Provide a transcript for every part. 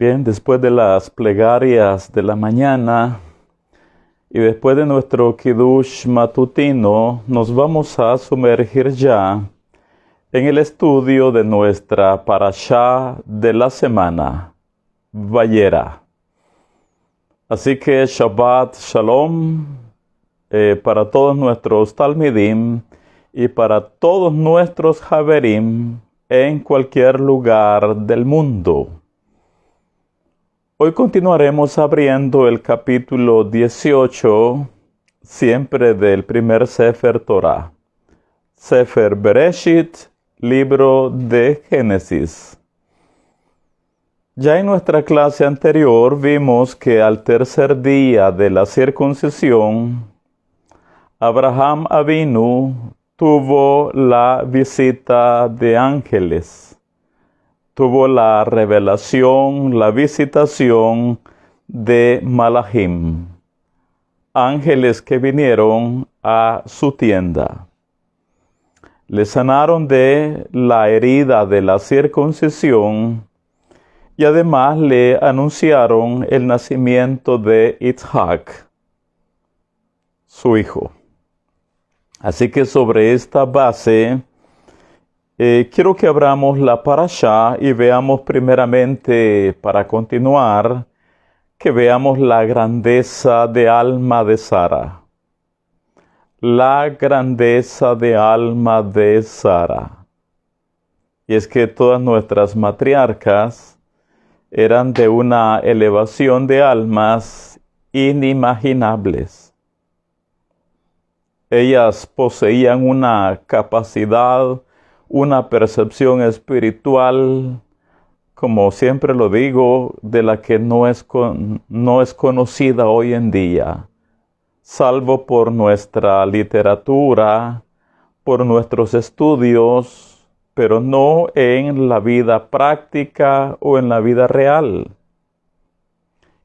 Bien, después de las plegarias de la mañana y después de nuestro Kiddush matutino, nos vamos a sumergir ya en el estudio de nuestra parashá de la semana, Vayera. Así que Shabbat Shalom para todos nuestros Talmidim y para todos nuestros Haverim en cualquier lugar del mundo. Hoy continuaremos abriendo el capítulo 18, siempre del primer Sefer Torah. Sefer Bereshit, libro de Génesis. Ya en nuestra clase anterior vimos que al tercer día de la circuncisión, Abraham Avinu tuvo la visita de ángeles. Tuvo la revelación, la visitación de Malachim, ángeles que vinieron a su tienda. Le sanaron de la herida de la circuncisión y además le anunciaron el nacimiento de Isaac, su hijo. Así que sobre esta base, quiero que abramos la parashá y veamos primeramente, para continuar, que veamos la grandeza de alma de Sara. La grandeza de alma de Sara. Y es que todas nuestras matriarcas eran de una elevación de almas inimaginables. Ellas poseían una capacidad, una percepción espiritual, como siempre lo digo, de la que no es conocida hoy en día, salvo por nuestra literatura, por nuestros estudios, pero no en la vida práctica o en la vida real.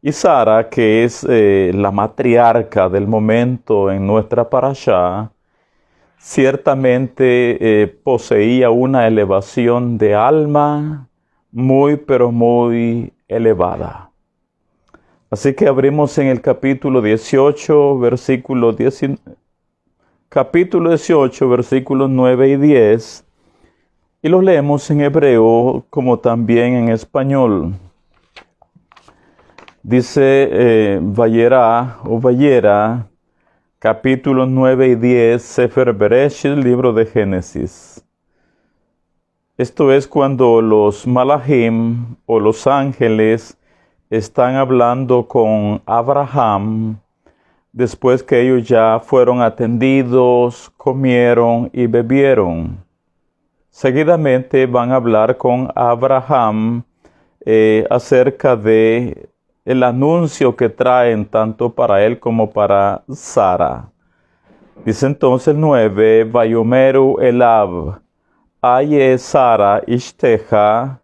Y Sara, que es la matriarca del momento en nuestra parashá, ciertamente poseía una elevación de alma muy, pero muy elevada. Así que abrimos en el capítulo 18, capítulo 18, versículos 9 y 10, y los leemos en hebreo como también en español. Dice Vayera o Vayera, capítulos 9 y 10, Sefer Bereshit, libro de Génesis. Esto es cuando los Malachim o los ángeles están hablando con Abraham después que ellos ya fueron atendidos, comieron y bebieron. Seguidamente van a hablar con Abraham acerca de el anuncio que traen tanto para él como para Sara. Dice entonces el 9, Vayomeru Elav, Aye Sara Ishteja,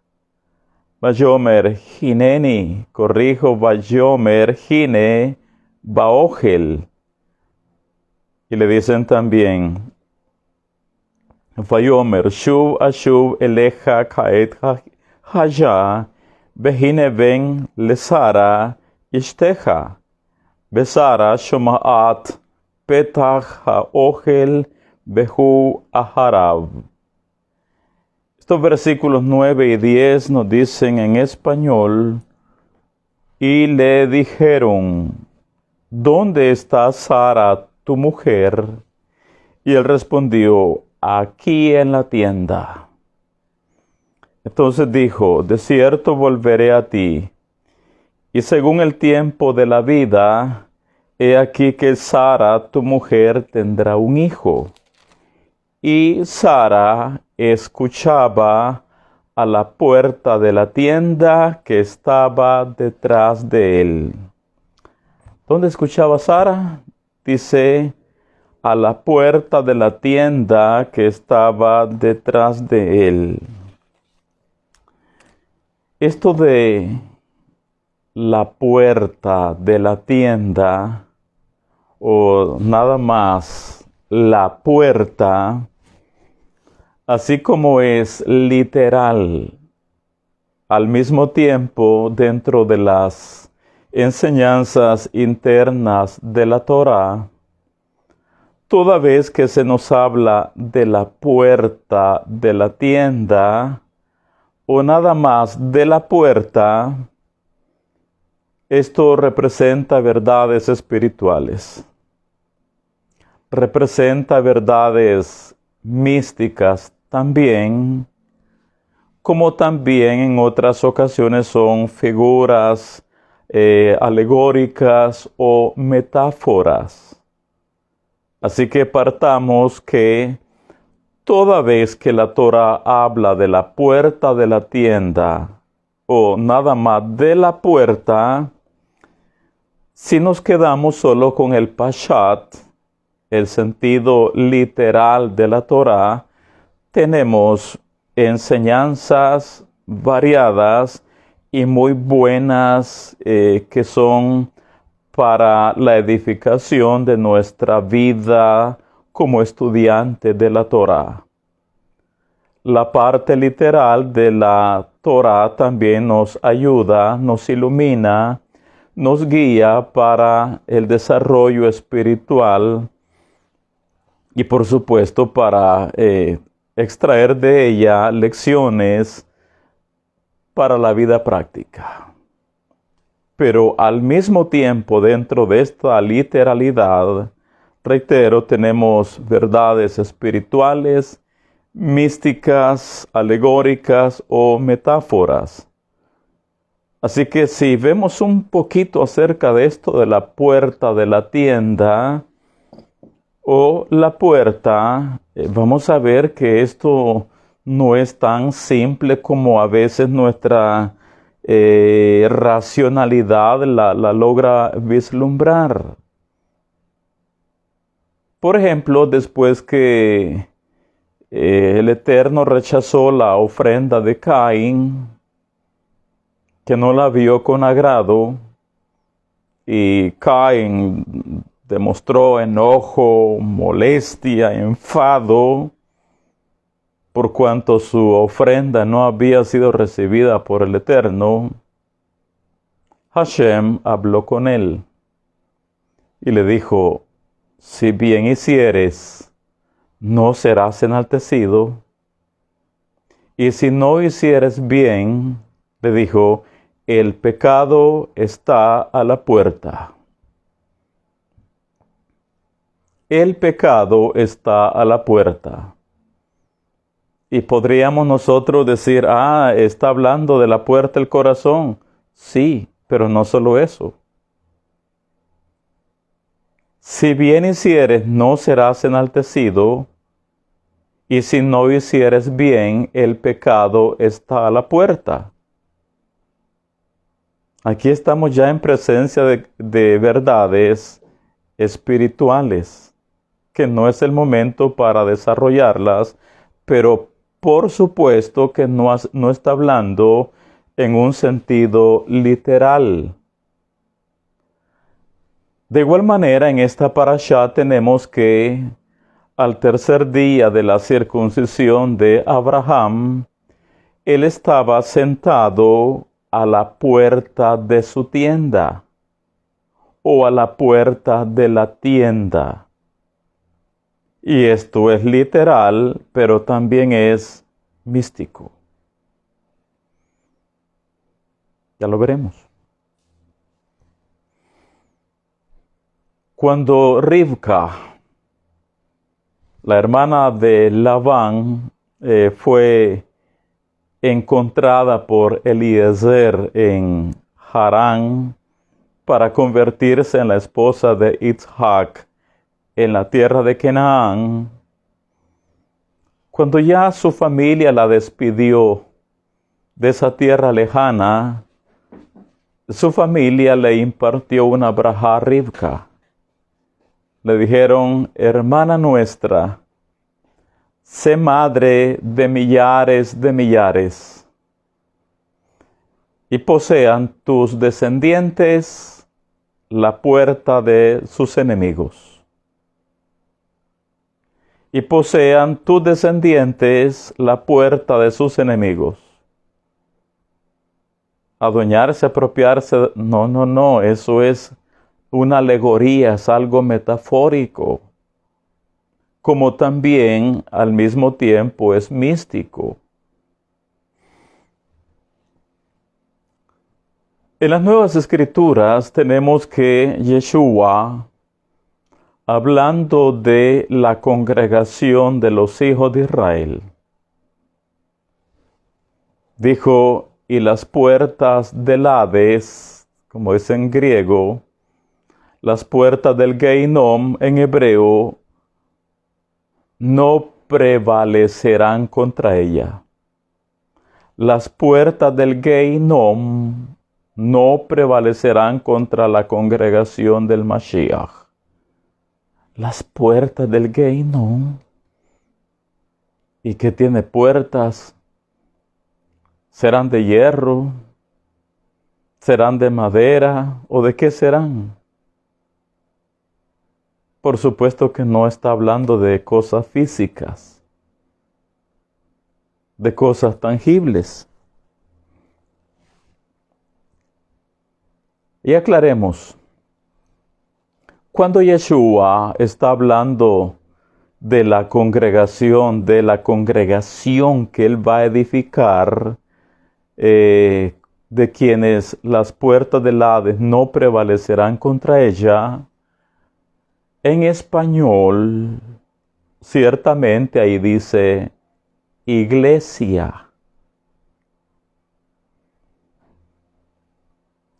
Vayomer Hineni, Vayomer Hine Baogel. Y le dicen también, Vayomer Shuv Ashuv Eleja Kaet Haya, Behine ven lesara ishteja, besara shomaat petach haogel behu aharav. Estos versículos 9 y 10 nos dicen en español, y le dijeron, ¿dónde está Sara, tu mujer? Y él respondió, aquí en la tienda. Entonces dijo, de cierto volveré a ti, y según el tiempo de la vida, he aquí que Sara, tu mujer, tendrá un hijo. Y Sara escuchaba a la puerta de la tienda que estaba detrás de él. ¿Dónde escuchaba Sara? Dice, a la puerta de la tienda que estaba detrás de él. Esto de la puerta de la tienda, o nada más la puerta, así como es literal al mismo tiempo, dentro de las enseñanzas internas de la Torá, toda vez que se nos habla de la puerta de la tienda, o nada más de la puerta, esto representa verdades espirituales. Representa verdades místicas también, como también en otras ocasiones son figuras alegóricas o metáforas. Así que partamos que toda vez que la Torá habla de la puerta de la tienda o nada más de la puerta, si nos quedamos solo con el pashat, el sentido literal de la Torá, tenemos enseñanzas variadas y muy buenas que son para la edificación de nuestra vida como estudiante de la Torá. La parte literal de la Torá también nos ayuda, nos ilumina, nos guía para el desarrollo espiritual y por supuesto para extraer de ella lecciones para la vida práctica. Pero al mismo tiempo, dentro de esta literalidad, reitero, tenemos verdades espirituales, místicas, alegóricas o metáforas. Así que si vemos un poquito acerca de esto de la puerta de la tienda o la puerta, vamos a ver que esto no es tan simple como a veces nuestra racionalidad la logra vislumbrar. Por ejemplo, después que el Eterno rechazó la ofrenda de Caín, que no la vio con agrado, y Caín demostró enojo, molestia, enfado, por cuanto su ofrenda no había sido recibida por el Eterno. Hashem habló con él y le dijo: si bien hicieres, no serás enaltecido, y si no hicieres bien, le dijo, el pecado está a la puerta. El pecado está a la puerta. Y podríamos nosotros decir, está hablando de la puerta del corazón. Sí, pero no solo eso. Si bien hicieres, no serás enaltecido, y si no hicieres bien, el pecado está a la puerta. Aquí estamos ya en presencia de verdades espirituales, que no es el momento para desarrollarlas, pero por supuesto que no está hablando en un sentido literal. De igual manera, en esta parashá tenemos que al tercer día de la circuncisión de Abraham, él estaba sentado a la puerta de su tienda o a la puerta de la tienda. Y esto es literal, pero también es místico. Ya lo veremos. Cuando Rivka, la hermana de Labán, fue encontrada por Eliezer en Harán para convertirse en la esposa de Isaac en la tierra de Canaán, cuando ya su familia la despidió de esa tierra lejana, su familia le impartió una brajá a Rivka. Le dijeron, hermana nuestra, sé madre de millares, y posean tus descendientes la puerta de sus enemigos. Y posean tus descendientes la puerta de sus enemigos. adueñarse, apropiarse. No, no, no, eso es una alegoría, es algo metafórico, como también al mismo tiempo es místico. En las Nuevas Escrituras tenemos que Yeshua, hablando de la congregación de los hijos de Israel, dijo, y las puertas del Hades, como es en griego, las puertas del Gehinom en hebreo, no prevalecerán contra ella. Las puertas del Gehinom no prevalecerán contra la congregación del Mashiach. Las puertas del Gehinom. ¿Y qué tiene puertas? ¿Serán de hierro? ¿Serán de madera? ¿O de qué serán? Por supuesto que no está hablando de cosas físicas, de cosas tangibles. Y aclaremos, cuando Yeshua está hablando de la congregación que Él va a edificar, de quienes las puertas del Hades no prevalecerán contra ella, en español, ciertamente ahí dice iglesia.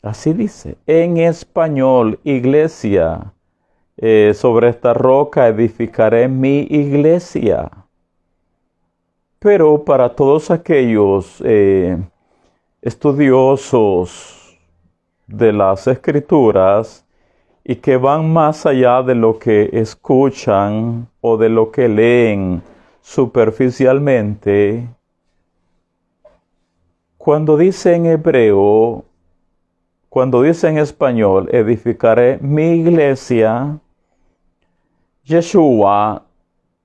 Así dice, en español, iglesia. Sobre esta roca edificaré mi iglesia. Pero para todos aquellos estudiosos de las Escrituras y que van más allá de lo que escuchan o de lo que leen superficialmente, cuando dice en hebreo, cuando dice en español, edificaré mi iglesia, Yeshua,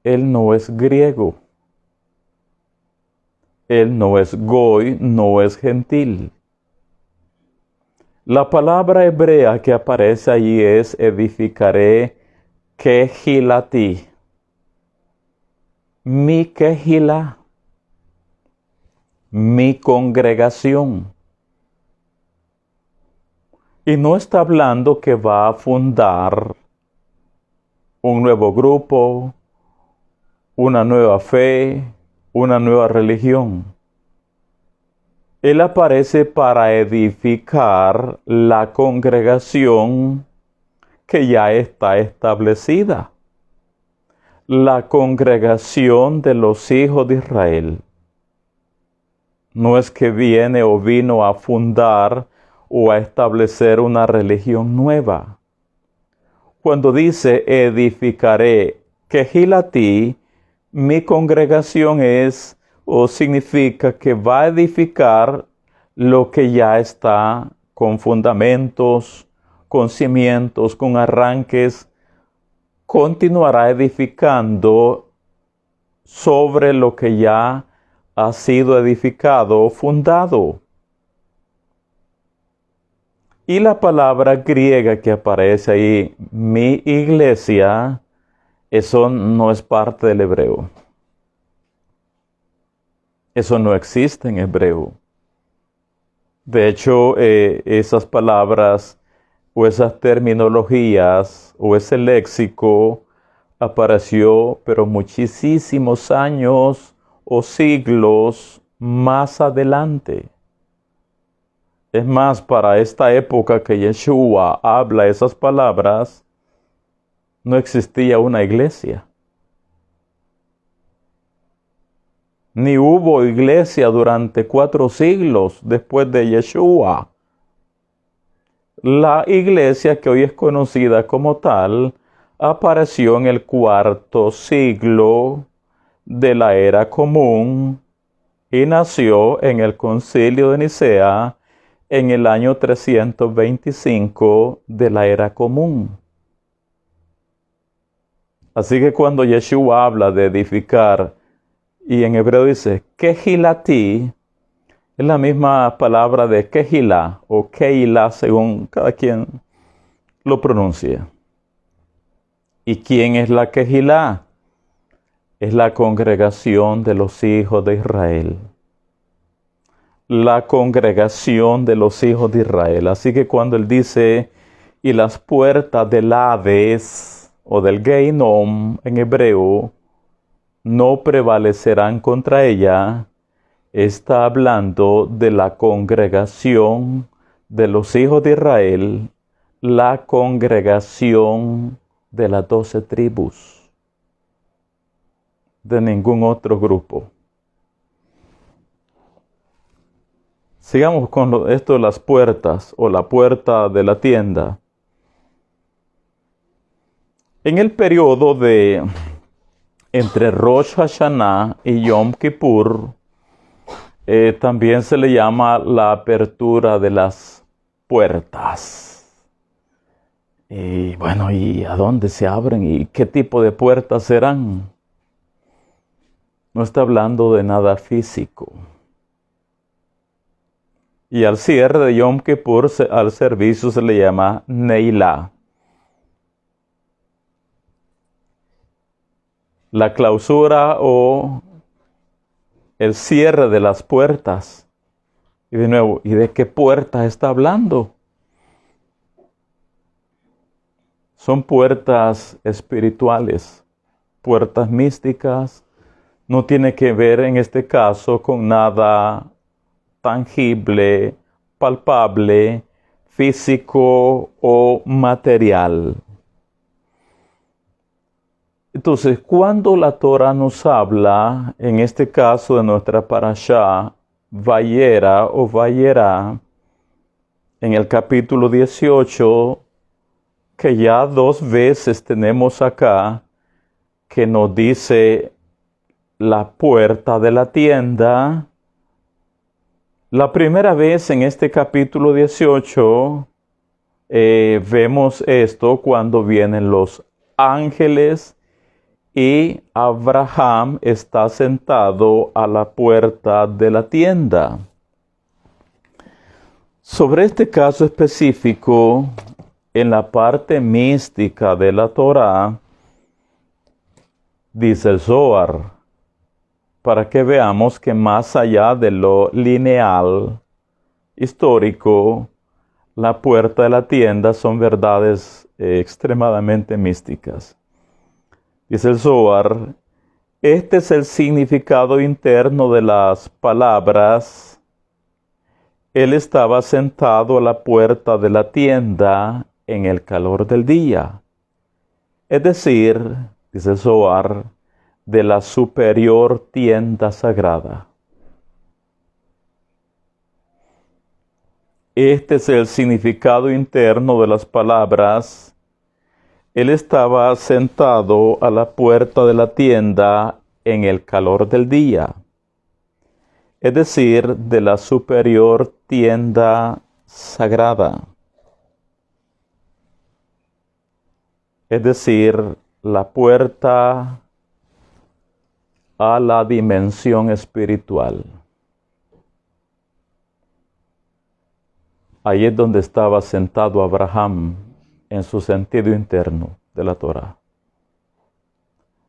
él no es griego. Él no es goy, no es gentil. La palabra hebrea que aparece allí es edificaré kehilati. Mi kehila, mi congregación. Y no está hablando que va a fundar un nuevo grupo, una nueva fe, una nueva religión. Él aparece para edificar la congregación que ya está establecida. La congregación de los hijos de Israel. No es que viene o vino a fundar o a establecer una religión nueva. Cuando dice edificaré kehilati, mi congregación es o significa que va a edificar lo que ya está con fundamentos, con cimientos, con arranques, continuará edificando sobre lo que ya ha sido edificado o fundado. Y la palabra griega que aparece ahí, mi iglesia, eso no es parte del hebreo. Eso no existe en hebreo. De hecho, esas palabras o esas terminologías o ese léxico apareció, pero muchísimos años o siglos más adelante. Es más, para esta época que Yeshua habla esas palabras, no existía una iglesia. Ni hubo iglesia durante 4 siglos después de Yeshua. La iglesia que hoy es conocida como tal, apareció en el 4º siglo de la era común y nació en el Concilio de Nicea en el año 325 de la era común. Así que cuando Yeshua habla de edificar, y en hebreo dice, kehilati, Es la misma palabra de Kehilá o Keilah, según cada quien lo pronuncia. ¿Y quién es la Kehilá? Es la congregación de los hijos de Israel. La congregación de los hijos de Israel. Así que cuando él dice, y las puertas del Hades o del Geinom en hebreo no prevalecerán contra ella, está hablando de la congregación de los hijos de Israel, la congregación de las 12 tribus, de ningún otro grupo. Sigamos con esto de las puertas o la puerta de la tienda. En el periodo de entre Rosh Hashanah y Yom Kippur, también se le llama la apertura de las puertas. Y bueno, ¿y a dónde se abren? ¿Y qué tipo de puertas serán? No está hablando de nada físico. Y al cierre de Yom Kippur, al servicio se le llama Neilá. La clausura o el cierre de las puertas. Y de nuevo, ¿y de qué puertas está hablando? Son puertas espirituales, puertas místicas. No tiene que ver en este caso con nada tangible, palpable, físico o material. Entonces, cuando la Torah nos habla, en este caso de nuestra parashá, Vayera o Vayera, en el capítulo 18, que ya 2 veces tenemos acá, que nos dice la puerta de la tienda. La primera vez en este capítulo 18, vemos esto cuando vienen los ángeles y Abraham está sentado a la puerta de la tienda. Sobre este caso específico, en la parte mística de la Torá, dice el Zohar, para que veamos que más allá de lo lineal, histórico, la puerta de la tienda son verdades extremadamente místicas. Dice el Zohar, este es el significado interno de las palabras. Él estaba sentado a la puerta de la tienda en el calor del día. Es decir, dice el Zohar, de la superior tienda sagrada. Este es el significado interno de las palabras. Él estaba sentado a la puerta de la tienda en el calor del día, es decir, de la superior tienda sagrada, es decir, la puerta a la dimensión espiritual. Ahí es donde estaba sentado Abraham en su sentido interno de la Torá.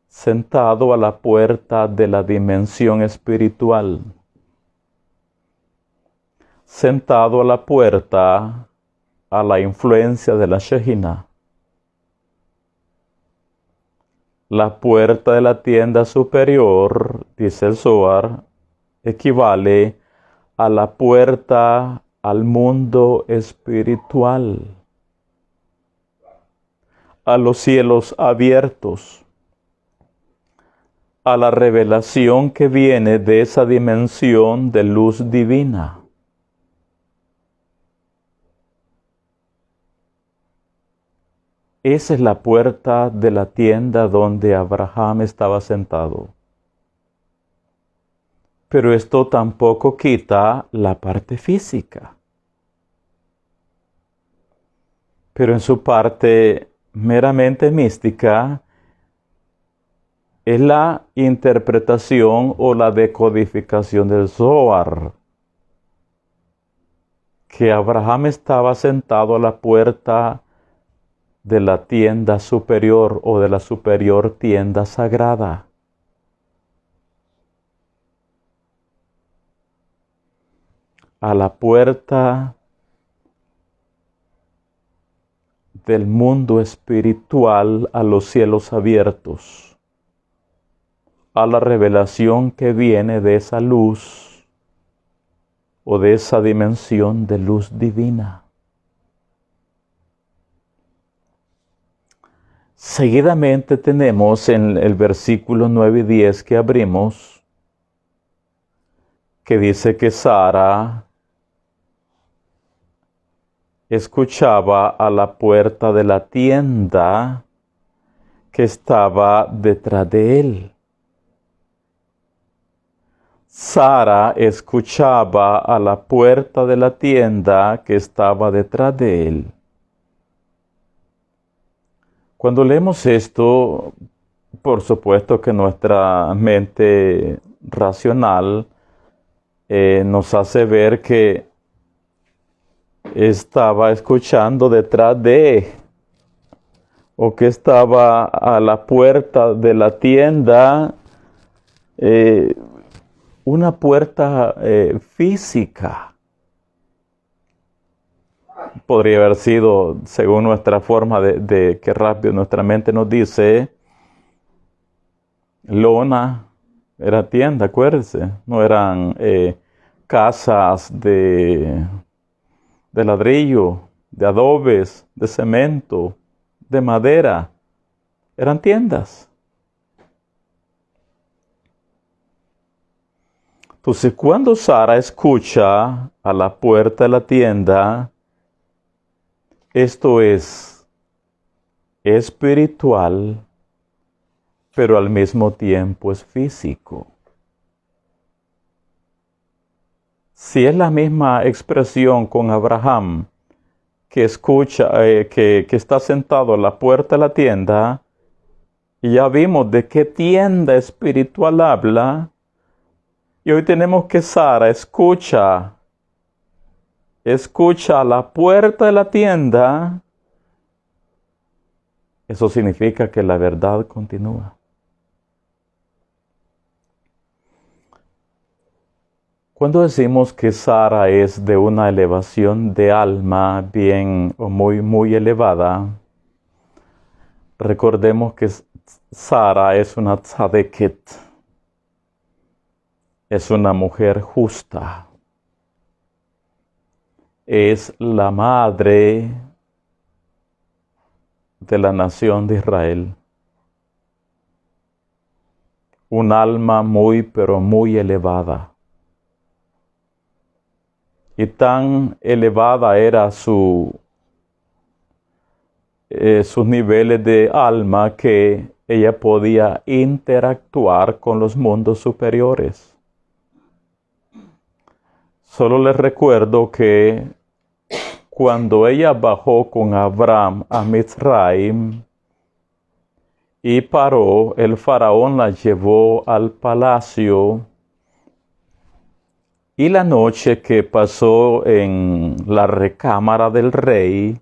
Sentado a la puerta de la dimensión espiritual. Sentado a la puerta a la influencia de la Shejina. La puerta de la tienda superior, dice el Zohar, equivale a la puerta al mundo espiritual, a los cielos abiertos, a la revelación que viene de esa dimensión de luz divina. Esa es la puerta de la tienda donde Abraham estaba sentado. Pero esto tampoco quita la parte física. Pero en su parte meramente mística, es la interpretación o la decodificación del Zohar. que Abraham estaba sentado a la puerta de la tienda superior o de la superior tienda sagrada. A la puerta del mundo espiritual, a los cielos abiertos, a la revelación que viene de esa luz o de esa dimensión de luz divina. Seguidamente tenemos en el versículo 9 y 10 que abrimos, que dice que Sara escuchaba a la puerta de la tienda que estaba detrás de él. Sara escuchaba a la puerta de la tienda que estaba detrás de él. Cuando leemos esto, por supuesto que nuestra mente racional nos hace ver que estaba escuchando detrás de, o que estaba a la puerta de la tienda, una puerta física. Podría haber sido, según nuestra forma de que rápido nuestra mente nos dice, lona, era tienda, acuérdense, no eran casas de ladrillo, de adobes, de cemento, de madera, eran tiendas. Entonces, cuando Sara escucha a la puerta de la tienda, esto es espiritual, pero al mismo tiempo es físico. Si es la misma expresión con Abraham, que escucha, que está sentado a la puerta de la tienda, y ya vimos de qué tienda espiritual habla, y hoy tenemos que Sara escucha a la puerta de la tienda. Eso significa que la verdad continúa. Cuando decimos que Sara es de una elevación de alma bien o muy elevada, recordemos que Sara es una tzadeket, es una mujer justa, es la madre de la nación de Israel, un alma muy pero muy elevada. Y tan elevada era sus niveles de alma que ella podía interactuar con los mundos superiores. Solo les recuerdo que cuando ella bajó con Abraham a Mitzrayim y paró, el faraón la llevó al palacio. Y la noche que pasó en la recámara del rey,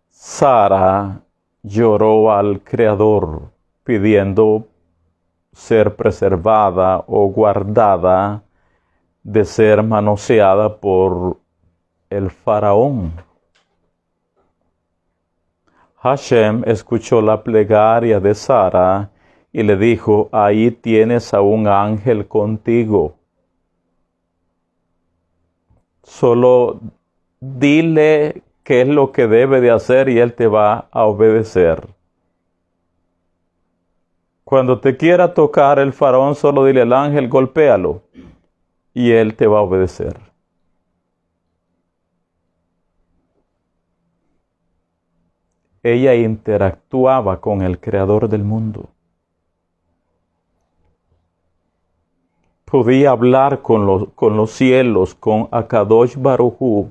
Sara lloró al Creador pidiendo ser preservada o guardada de ser manoseada por el faraón. Hashem escuchó la plegaria de Sara y le dijo, ahí tienes a un ángel contigo. Solo dile qué es lo que debe de hacer y él te va a obedecer. Cuando te quiera tocar el faraón, solo dile al ángel, golpéalo y él te va a obedecer. Ella interactuaba con el creador del mundo. Podía hablar con los cielos, con Akadosh Baruj Hu.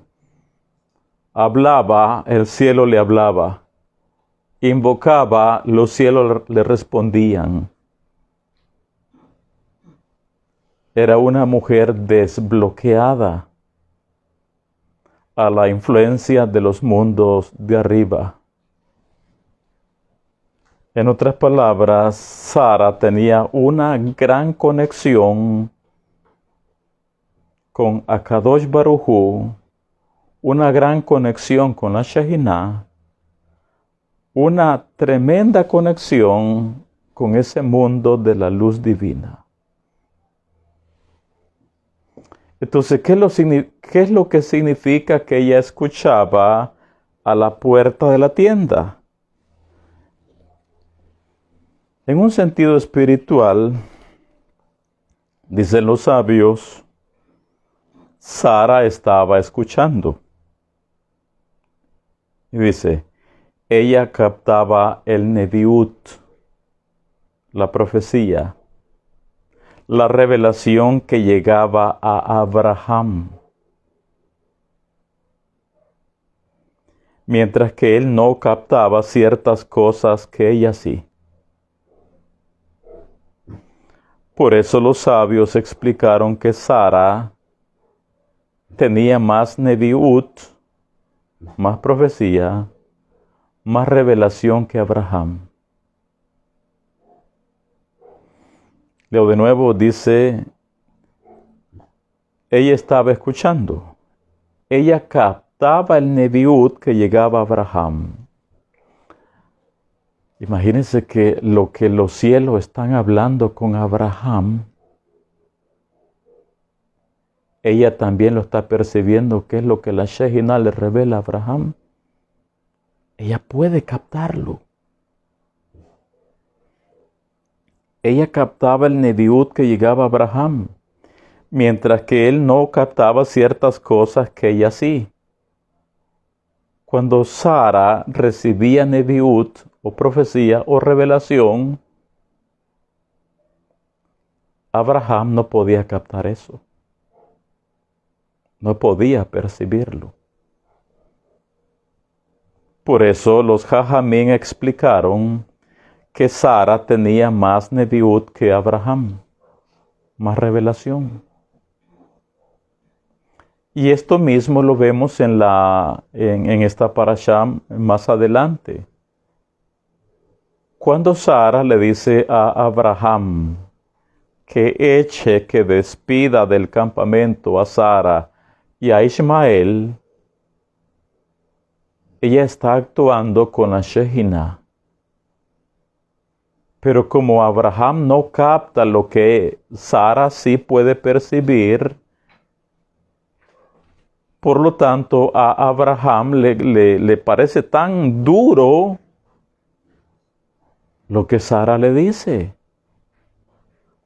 Hablaba, el cielo le hablaba. Invocaba, los cielos le respondían. era una mujer desbloqueada a la influencia de los mundos de arriba. En otras palabras, Sara tenía una gran conexión con Akadosh Baruj Hu, una gran conexión con la Shejinah, una tremenda conexión con ese mundo de la luz divina. Entonces, ¿qué es lo que significa que ella escuchaba a la puerta de la tienda? En un sentido espiritual, dicen los sabios, Sara estaba escuchando. Y dice, ella captaba el Neviut, la profecía, la revelación que llegaba a Abraham. Mientras que él no captaba ciertas cosas que ella sí. Por eso los sabios explicaron que Sara tenía más Neviut, más profecía, más revelación que Abraham. Leo de nuevo, dice, ella estaba escuchando. Ella captaba el Neviut que llegaba a Abraham. Imagínense que lo que los cielos están hablando con Abraham, ella también lo está percibiendo, que es lo que la Shejinah le revela a Abraham. Ella puede captarlo. Ella captaba el Neviut que llegaba a Abraham, mientras que él no captaba ciertas cosas que ella sí. Cuando Sara recibía Neviut, o profecía, o revelación, Abraham no podía captar eso. No podía percibirlo. Por eso los Jajamín explicaron que Sara tenía más Neviut que Abraham, más revelación. Y esto mismo lo vemos en esta parashá más adelante. Cuando Sara le dice a Abraham que despida del campamento a Sara y a Ismael, ella está actuando con la Shejinah. Pero como Abraham no capta lo que Sara sí puede percibir, por lo tanto a Abraham le parece tan duro lo que Sara le dice.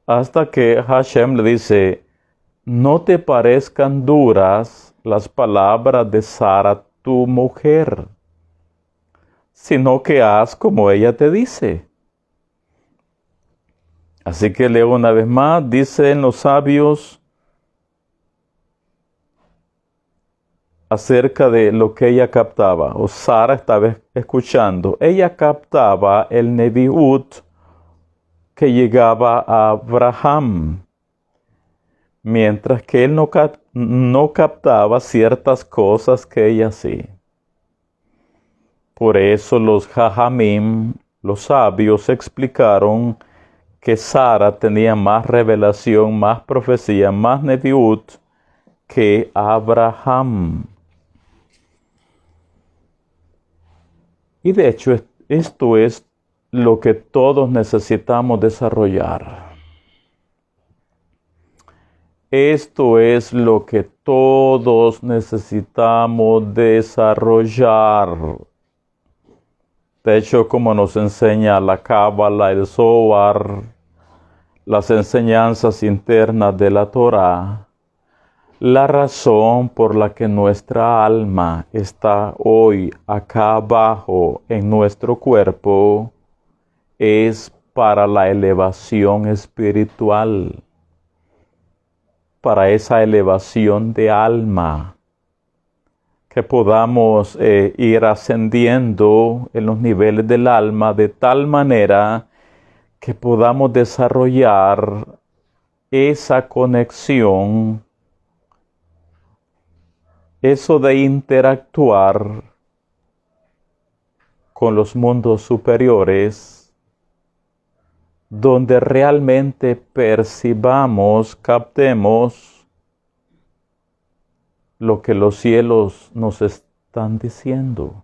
Hasta que Hashem le dice, no te parezcan duras las palabras de Sara, tu mujer, sino que haz como ella te dice. Así que leo una vez más, dicen los sabios acerca de lo que ella captaba, o Sara estaba escuchando. Ella captaba el Neviut que llegaba a Abraham, mientras que él no captaba ciertas cosas que ella sí. Por eso los Jajamim, los sabios, explicaron que Sara tenía más revelación, más profecía, más Neviut que Abraham. Y de hecho, esto es lo que todos necesitamos desarrollar. Esto es lo que todos necesitamos desarrollar. De hecho, como nos enseña la Cábala, el Zohar, las enseñanzas internas de la Torá, la razón por la que nuestra alma está hoy acá abajo en nuestro cuerpo es para la elevación espiritual, para esa elevación de alma, que podamos ir ascendiendo en los niveles del alma de tal manera que podamos desarrollar esa conexión, eso de interactuar con los mundos superiores, donde realmente percibamos, captemos lo que los cielos nos están diciendo.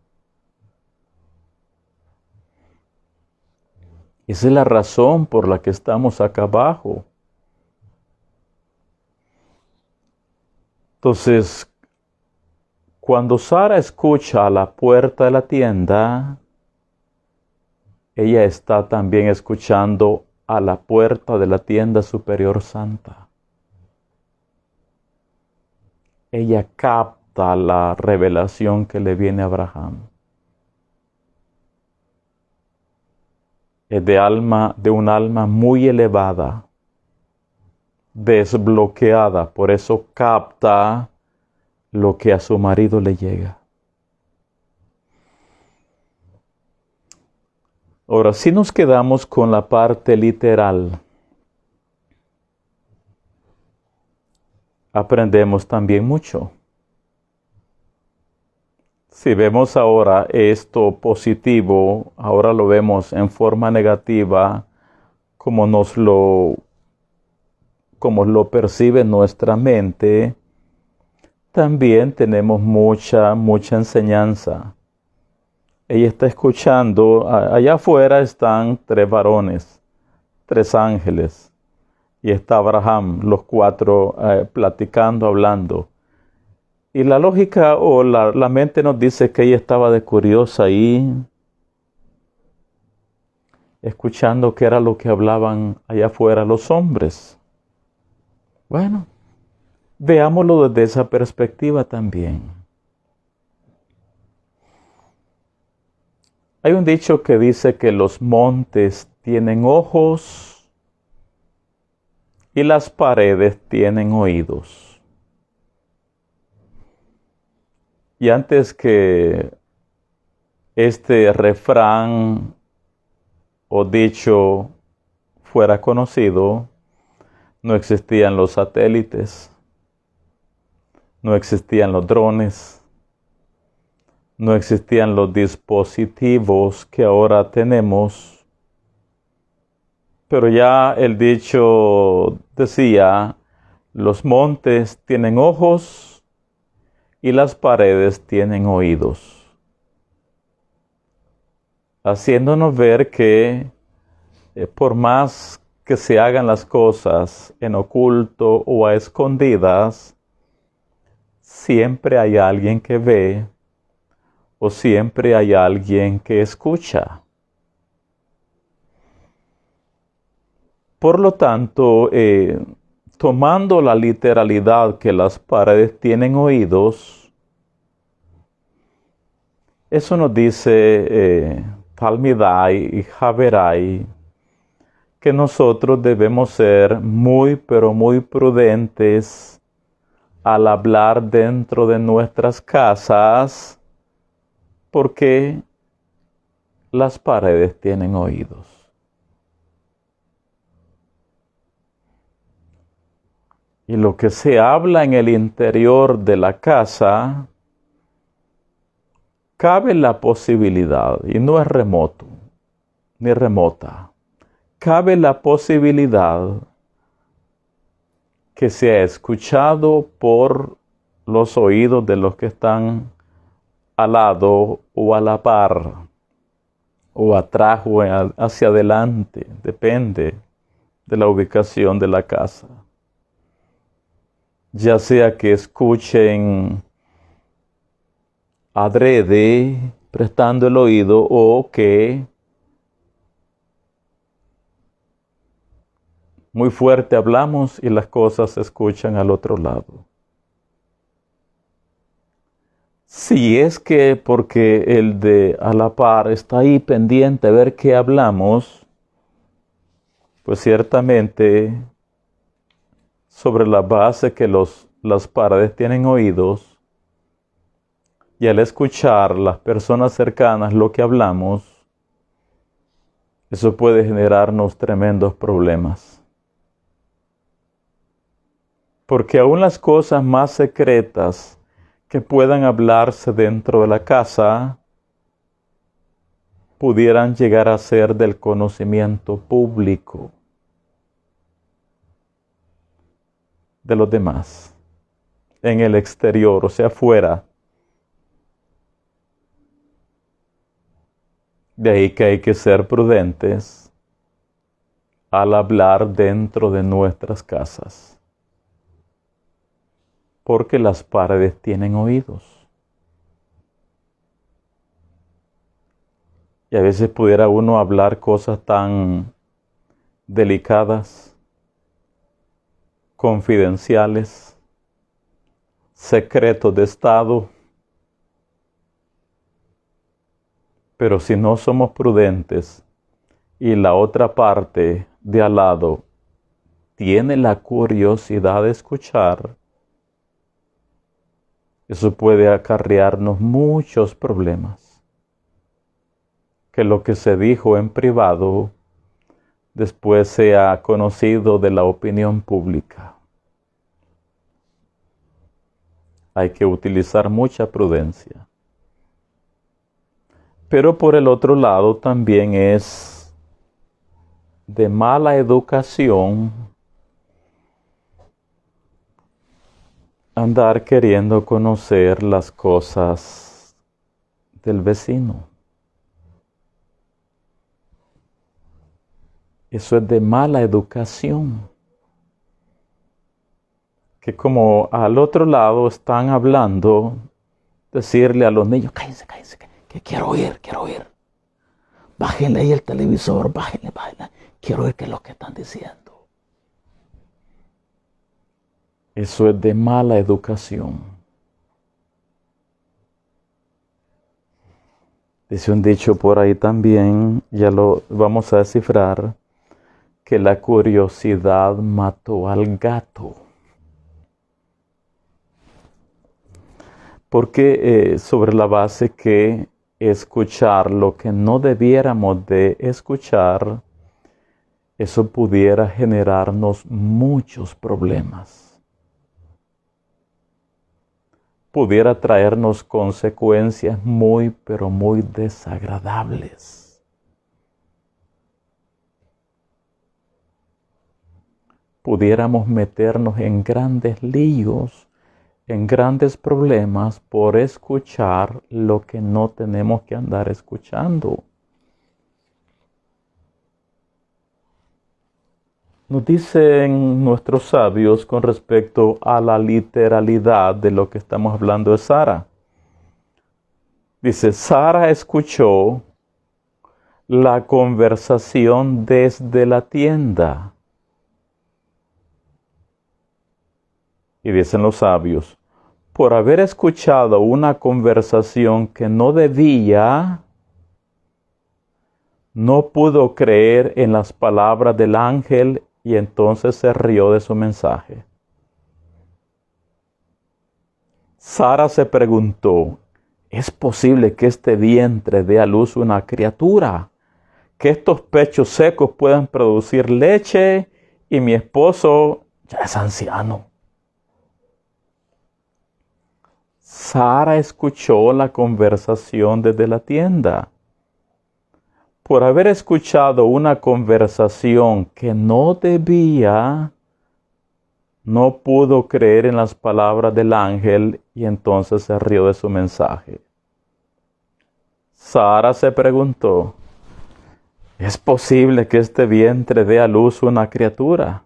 Esa es la razón por la que estamos acá abajo. Entonces, cuando Sara escucha a la puerta de la tienda, ella está también escuchando a la puerta de la tienda superior santa. Ella capta la revelación que le viene a Abraham. Es de un alma muy elevada, desbloqueada, por eso capta lo que a su marido le llega. Ahora, si nos quedamos con la parte literal, aprendemos también mucho. Si vemos ahora esto positivo, ahora lo vemos en forma negativa, como lo percibe nuestra mente, también tenemos mucha enseñanza. Ella está escuchando, allá afuera están 3 varones, 3 ángeles, y está Abraham, los 4 platicando, hablando. Y la lógica o la mente nos dice que ella estaba de curiosa ahí, escuchando qué era lo que hablaban allá afuera los hombres. Bueno, veámoslo desde esa perspectiva también. Hay un dicho que dice que los montes tienen ojos y las paredes tienen oídos. Y antes que este refrán o dicho fuera conocido, no existían los satélites, no existían los drones, no existían los dispositivos que ahora tenemos, pero ya el dicho decía, los montes tienen ojos y las paredes tienen oídos, haciéndonos ver que por más que se hagan las cosas en oculto o a escondidas, siempre hay alguien que ve o siempre hay alguien que escucha. Por lo tanto, tomando la literalidad que las paredes tienen oídos, eso nos dice Talmidai y Javerai que nosotros debemos ser muy, pero muy prudentes al hablar dentro de nuestras casas, porque las paredes tienen oídos. Y lo que se habla en el interior de la casa, cabe la posibilidad, y no es remoto, ni remota, cabe la posibilidad que sea escuchado por los oídos de los que están al lado o a la par, o atrás o hacia adelante, depende de la ubicación de la casa. Ya sea que escuchen adrede, prestando el oído, o que muy fuerte hablamos y las cosas se escuchan al otro lado. Si es que porque el de a la par está ahí pendiente a ver qué hablamos, pues ciertamente sobre la base que las paredes tienen oídos, y al escuchar las personas cercanas lo que hablamos, eso puede generarnos tremendos problemas. Porque aún las cosas más secretas que puedan hablarse dentro de la casa pudieran llegar a ser del conocimiento público de los demás, en el exterior, o sea, afuera. De ahí que hay que ser prudentes al hablar dentro de nuestras casas, porque las paredes tienen oídos. Y a veces pudiera uno hablar cosas tan delicadas, confidenciales, secretos de Estado. Pero si no somos prudentes y la otra parte de al lado tiene la curiosidad de escuchar, eso puede acarrearnos muchos problemas. Que lo que se dijo en privado después sea conocido de la opinión pública. Hay que utilizar mucha prudencia. Pero por el otro lado también es de mala educación andar queriendo conocer las cosas del vecino. Eso es de mala educación. Que como al otro lado están hablando, decirle a los niños, cállense, cállense, que quiero oír. Bájenle ahí el televisor, bájenle. Quiero oír qué es lo que están diciendo. Eso es de mala educación. Dice un dicho por ahí también, ya lo vamos a descifrar, que la curiosidad mató al gato. Porque sobre la base que escuchar lo que no debiéramos de escuchar, eso pudiera generarnos muchos problemas. Pudiera traernos consecuencias muy, pero muy desagradables. Pudiéramos meternos en grandes líos, en grandes problemas por escuchar lo que no tenemos que andar escuchando. Nos dicen nuestros sabios con respecto a la literalidad de lo que estamos hablando de Sara. Dice, Sara escuchó la conversación desde la tienda. Y dicen los sabios, por haber escuchado una conversación que no debía, no pudo creer en las palabras del ángel y entonces se rió de su mensaje. Sara se preguntó, ¿es posible que este vientre dé a luz una criatura? ¿Que estos pechos secos puedan producir leche y mi esposo ya es anciano? Sara escuchó la conversación desde la tienda. Por haber escuchado una conversación que no debía, no pudo creer en las palabras del ángel y entonces se rió de su mensaje. Sara se preguntó, ¿es posible que este vientre dé a luz una criatura?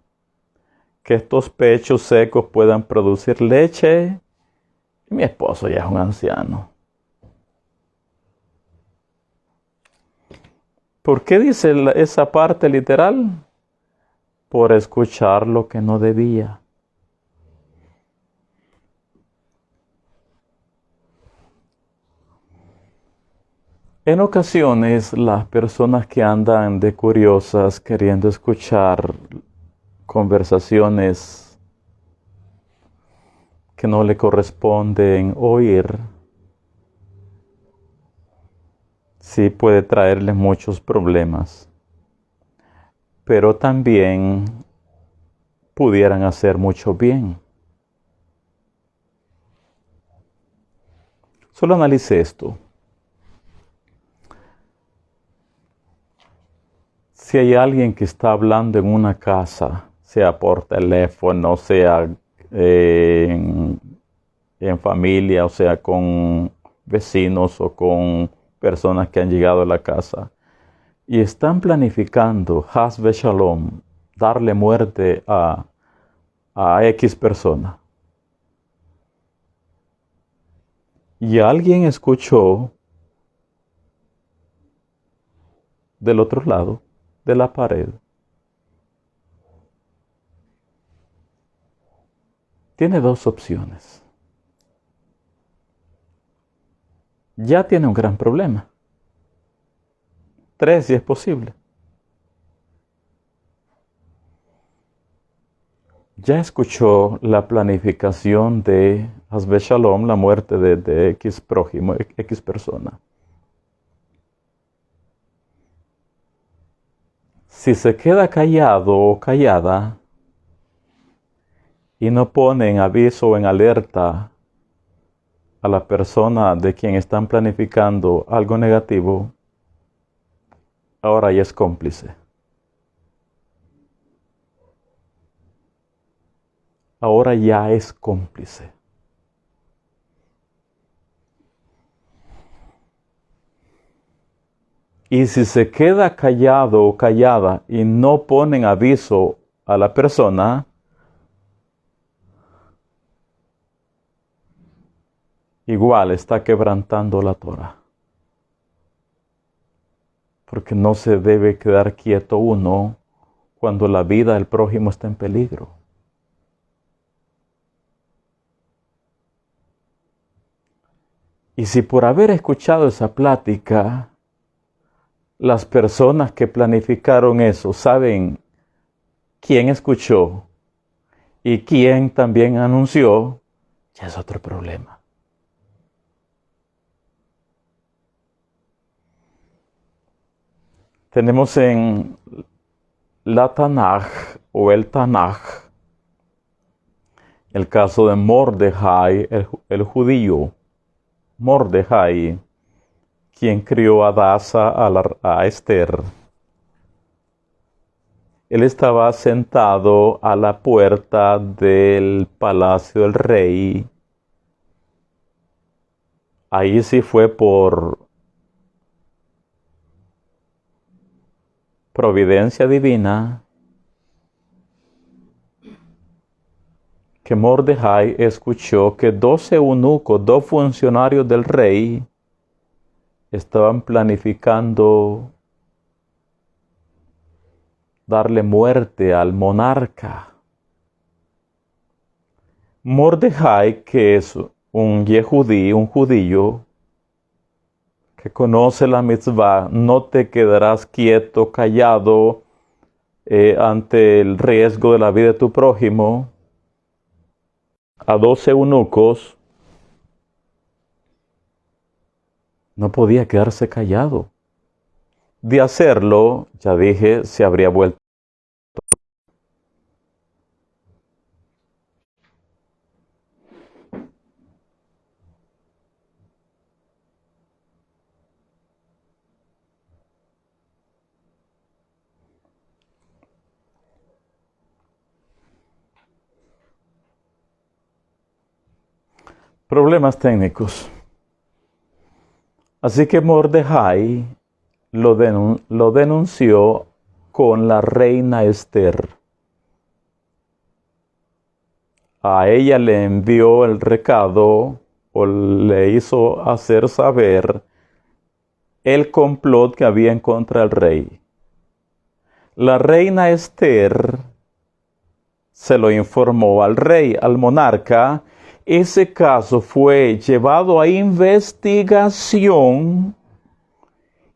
¿Que estos pechos secos puedan producir leche? Y mi esposo ya es un anciano. ¿Por qué dice esa parte literal? Por escuchar lo que no debía. En ocasiones las personas que andan de curiosas queriendo escuchar conversaciones que no le corresponden oír, sí puede traerles muchos problemas, pero también pudieran hacer mucho bien. Solo analice esto. Si hay alguien que está hablando en una casa, sea por teléfono, sea en familia, o sea con vecinos o con personas que han llegado a la casa, y están planificando, Haz Shalom, darle muerte a X persona. Y alguien escuchó del otro lado de la pared. Tiene dos opciones. Ya tiene un gran problema. 3 si es posible. Ya escuchó la planificación de Haz Shalom, la muerte de X prójimo, X persona. Si se queda callado o callada y no pone en aviso o en alerta a la persona de quien están planificando algo negativo, ahora ya es cómplice. Ahora ya es cómplice. Y si se queda callado o callada y no ponen aviso a la persona, igual está quebrantando la Torah. Porque no se debe quedar quieto uno cuando la vida del prójimo está en peligro. Y si por haber escuchado esa plática, las personas que planificaron eso saben quién escuchó y quién también anunció, ya es otro problema. Tenemos en la Tanaj o el Tanaj el caso de Mordejai, el judío. Mordejai, quien crió a Hadasa a Esther. Él estaba sentado a la puerta del palacio del rey. Ahí sí fue por providencia divina que Mordejai escuchó que 12 eunucos, 2 funcionarios del rey, estaban planificando darle muerte al monarca. Mordejai, que es un yehudí, un judío, que conoce la mitzvah, no te quedarás quieto, callado, ante el riesgo de la vida de tu prójimo. A 12 eunucos no podía quedarse callado. De hacerlo, ya dije, se habría vuelto. Problemas técnicos. Así que Mordejai lo denunció con la reina Esther. A ella le envió el recado o le hizo hacer saber el complot que había en contra del rey. La reina Esther se lo informó al rey, al monarca. Ese caso fue llevado a investigación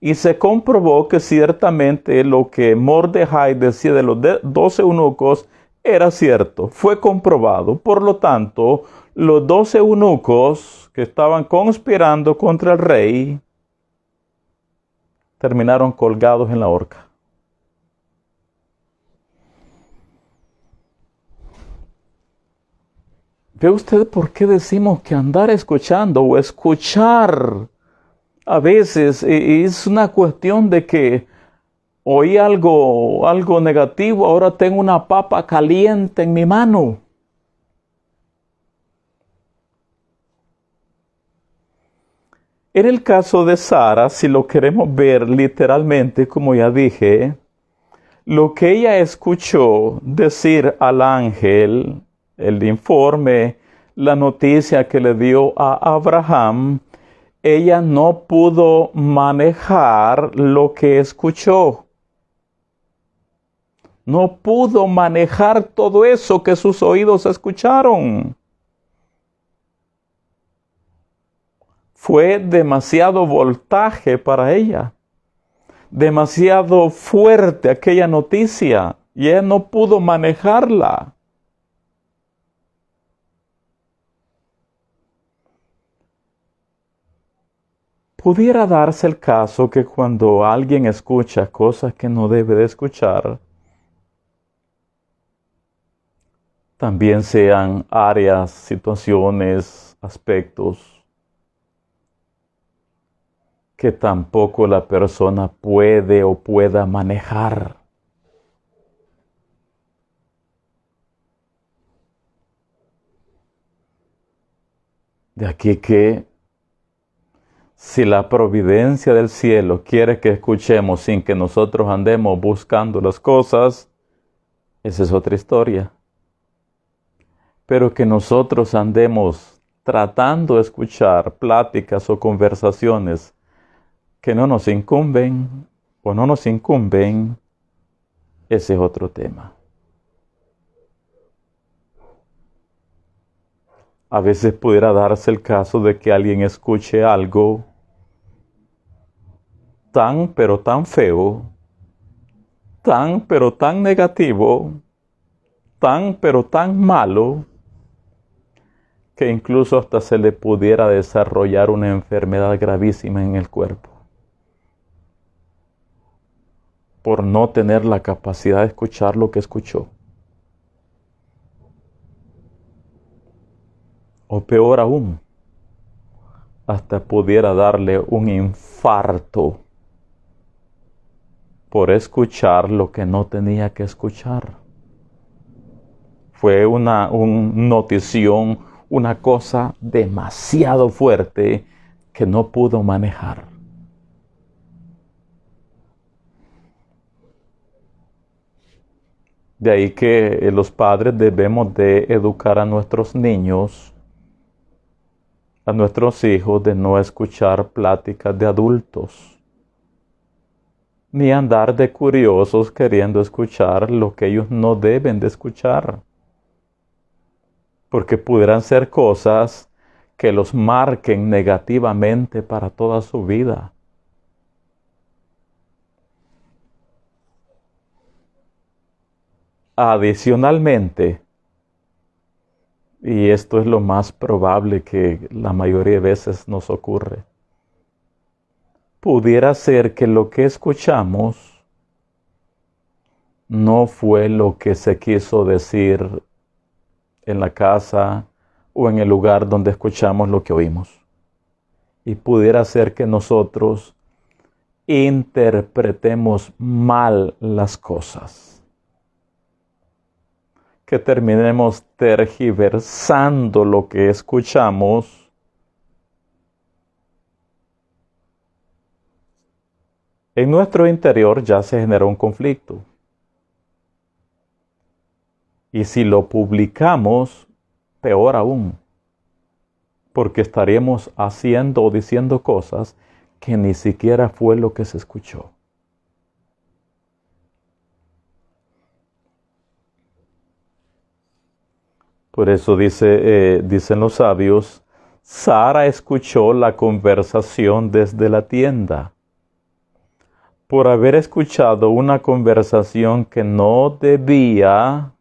y se comprobó que ciertamente lo que Mordejai decía de los 12 eunucos era cierto, fue comprobado. Por lo tanto, los 12 eunucos que estaban conspirando contra el rey terminaron colgados en la horca. ¿Ve usted por qué decimos que andar escuchando o escuchar a veces es una cuestión de que oí algo negativo, ahora tengo una papa caliente en mi mano? En el caso de Sara, si lo queremos ver literalmente, como ya dije, lo que ella escuchó decir al ángel, el informe, la noticia que le dio a Abraham, ella no pudo manejar lo que escuchó. No pudo manejar todo eso que sus oídos escucharon. Fue demasiado voltaje para ella. Demasiado fuerte aquella noticia. Y ella no pudo manejarla. Pudiera darse el caso que cuando alguien escucha cosas que no debe de escuchar, también sean áreas, situaciones, aspectos que tampoco la persona puede o pueda manejar. De aquí que si la providencia del cielo quiere que escuchemos sin que nosotros andemos buscando las cosas, esa es otra historia. Pero que nosotros andemos tratando de escuchar pláticas o conversaciones que no nos incumben o no nos incumben, ese es otro tema. A veces pudiera darse el caso de que alguien escuche algo tan pero tan feo, tan pero tan negativo, tan pero tan malo, que incluso hasta se le pudiera desarrollar una enfermedad gravísima en el cuerpo, por no tener la capacidad de escuchar lo que escuchó. O peor aún, hasta pudiera darle un infarto por escuchar lo que no tenía que escuchar. Fue una notición, una cosa demasiado fuerte que no pudo manejar. De ahí que los padres debemos de educar a nuestros niños, a nuestros hijos, de no escuchar pláticas de adultos, ni andar de curiosos queriendo escuchar lo que ellos no deben de escuchar, porque pudieran ser cosas que los marquen negativamente para toda su vida. Adicionalmente, y esto es lo más probable que la mayoría de veces nos ocurre, pudiera ser que lo que escuchamos no fue lo que se quiso decir en la casa o en el lugar donde escuchamos lo que oímos. Y pudiera ser que nosotros interpretemos mal las cosas, que terminemos tergiversando lo que escuchamos en nuestro interior. Ya se generó un conflicto. Y si lo publicamos, peor aún, porque estaremos haciendo o diciendo cosas que ni siquiera fue lo que se escuchó. Por eso dicen los sabios, Sara escuchó la conversación desde la tienda. Por haber escuchado una conversación que no debía,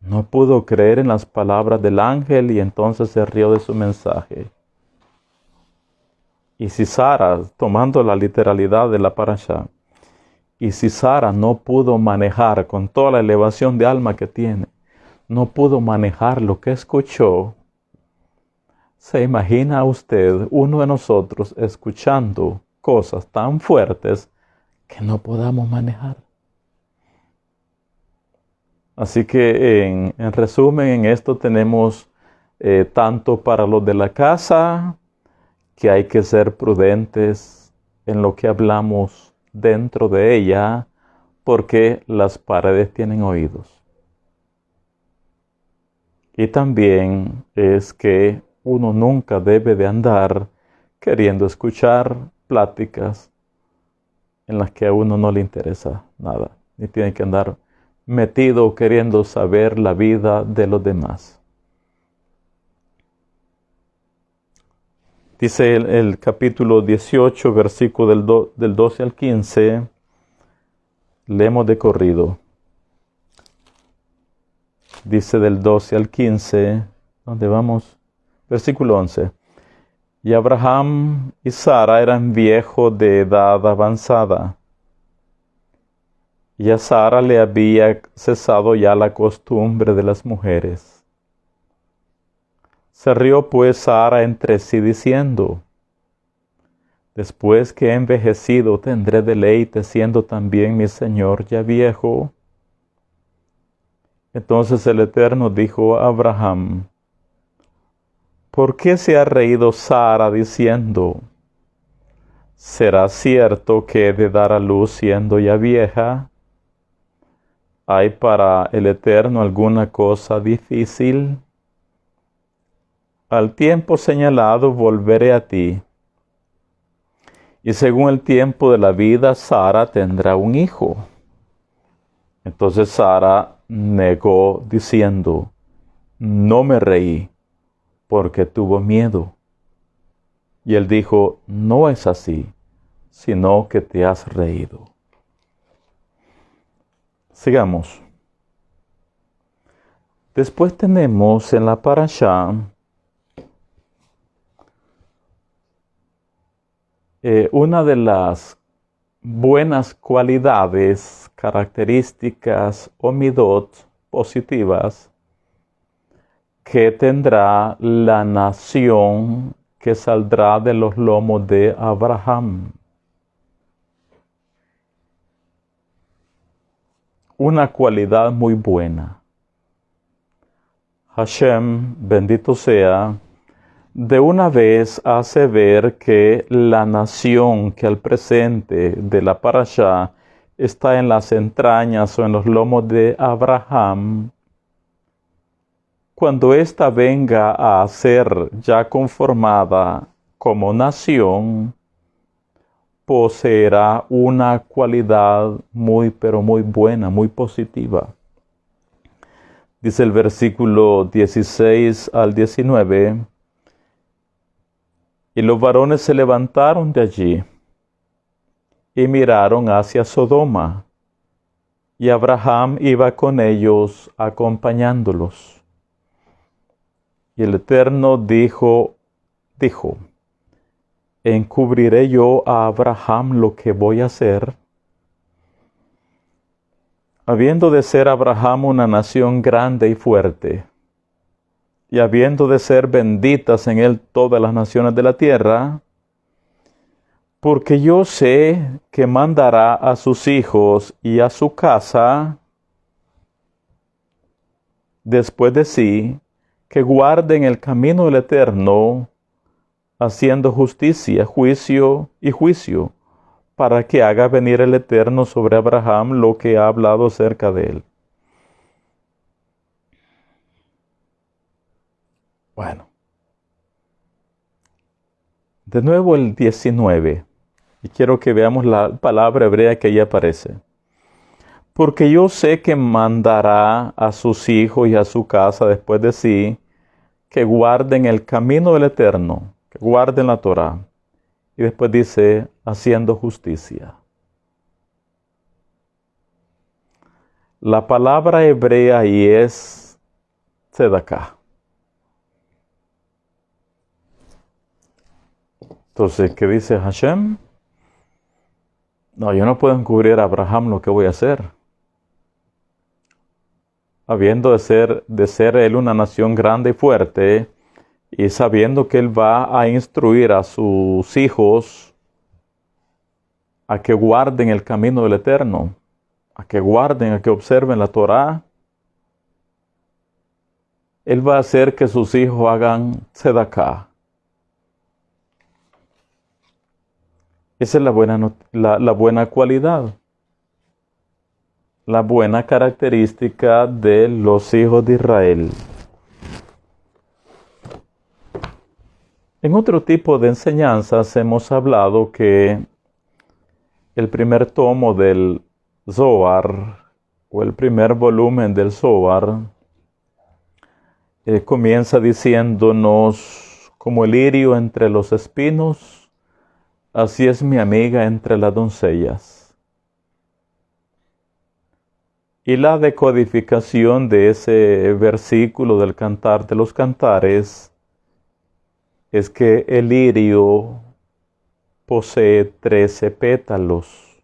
no pudo creer en las palabras del ángel y entonces se rió de su mensaje. Y si Sara, tomando la literalidad de la parashá, y si Sara no pudo manejar con toda la elevación de alma que tiene, no pudo manejar lo que escuchó, ¿se imagina usted uno de nosotros escuchando cosas tan fuertes que no podamos manejar? Así que en resumen, en esto tenemos tanto para los de la casa, que hay que ser prudentes en lo que hablamos dentro de ella, porque las paredes tienen oídos. Y también es que uno nunca debe de andar queriendo escuchar pláticas en las que a uno no le interesa nada, ni tiene que andar metido queriendo saber la vida de los demás. Dice el capítulo 18, versículo del 12 al 15, leemos de corrido. Dice del 12 al 15, ¿dónde vamos? Versículo 11. Y Abraham y Sara eran viejos de edad avanzada, y a Sara le había cesado ya la costumbre de las mujeres. Se rió pues Sara entre sí diciendo: después que he envejecido tendré deleite, siendo también mi señor ya viejo. Entonces el Eterno dijo a Abraham: ¿por qué se ha reído Sara diciendo: ¿será cierto que he de dar a luz siendo ya vieja? ¿Hay para el Eterno alguna cosa difícil? Al tiempo señalado volveré a ti, y según el tiempo de la vida Sara tendrá un hijo. Entonces Sara negó diciendo: no me reí, porque tuvo miedo. Y él dijo: no es así, sino que te has reído. Sigamos. Después tenemos en la parashá una de las buenas cualidades, características o midot positivas que tendrá la nación que saldrá de los lomos de Abraham. Una cualidad muy buena. Hashem, bendito sea, de una vez hace ver que la nación que al presente de la parashá está en las entrañas o en los lomos de Abraham, cuando ésta venga a ser ya conformada como nación, poseerá una cualidad muy, pero muy buena, muy positiva. Dice el versículo 16 al 19, y los varones se levantaron de allí y miraron hacia Sodoma, y Abraham iba con ellos acompañándolos. Y el Eterno dijo, ¿encubriré yo a Abraham lo que voy a hacer? Habiendo de ser Abraham una nación grande y fuerte, y habiendo de ser benditas en él todas las naciones de la tierra, porque yo sé que mandará a sus hijos y a su casa después de sí, que guarden el camino del Eterno, haciendo justicia, juicio y juicio, para que haga venir el Eterno sobre Abraham lo que ha hablado acerca de él. Bueno, de nuevo el 19, y quiero que veamos la palabra hebrea que ahí aparece. Porque yo sé que mandará a sus hijos y a su casa después de sí, que guarden el camino del Eterno, que guarden la Torá. Y después dice, haciendo justicia. La palabra hebrea ahí es tzedaká. Entonces, ¿qué dice Hashem? No, yo no puedo encubrir a Abraham lo que voy a hacer. habiendo de ser él una nación grande y fuerte, y sabiendo que él va a instruir a sus hijos a que guarden el camino del Eterno, a que guarden, a que observen la Torá, él va a hacer que sus hijos hagan tzedaká. Esa es la buena cualidad, la buena característica de los hijos de Israel. En otro tipo de enseñanzas hemos hablado que el primer tomo del Zohar, o el primer volumen del Zohar, comienza diciéndonos: como el lirio entre los espinos, así es mi amiga entre las doncellas. Y la decodificación de ese versículo del Cantar de los Cantares es que el lirio posee 13 pétalos.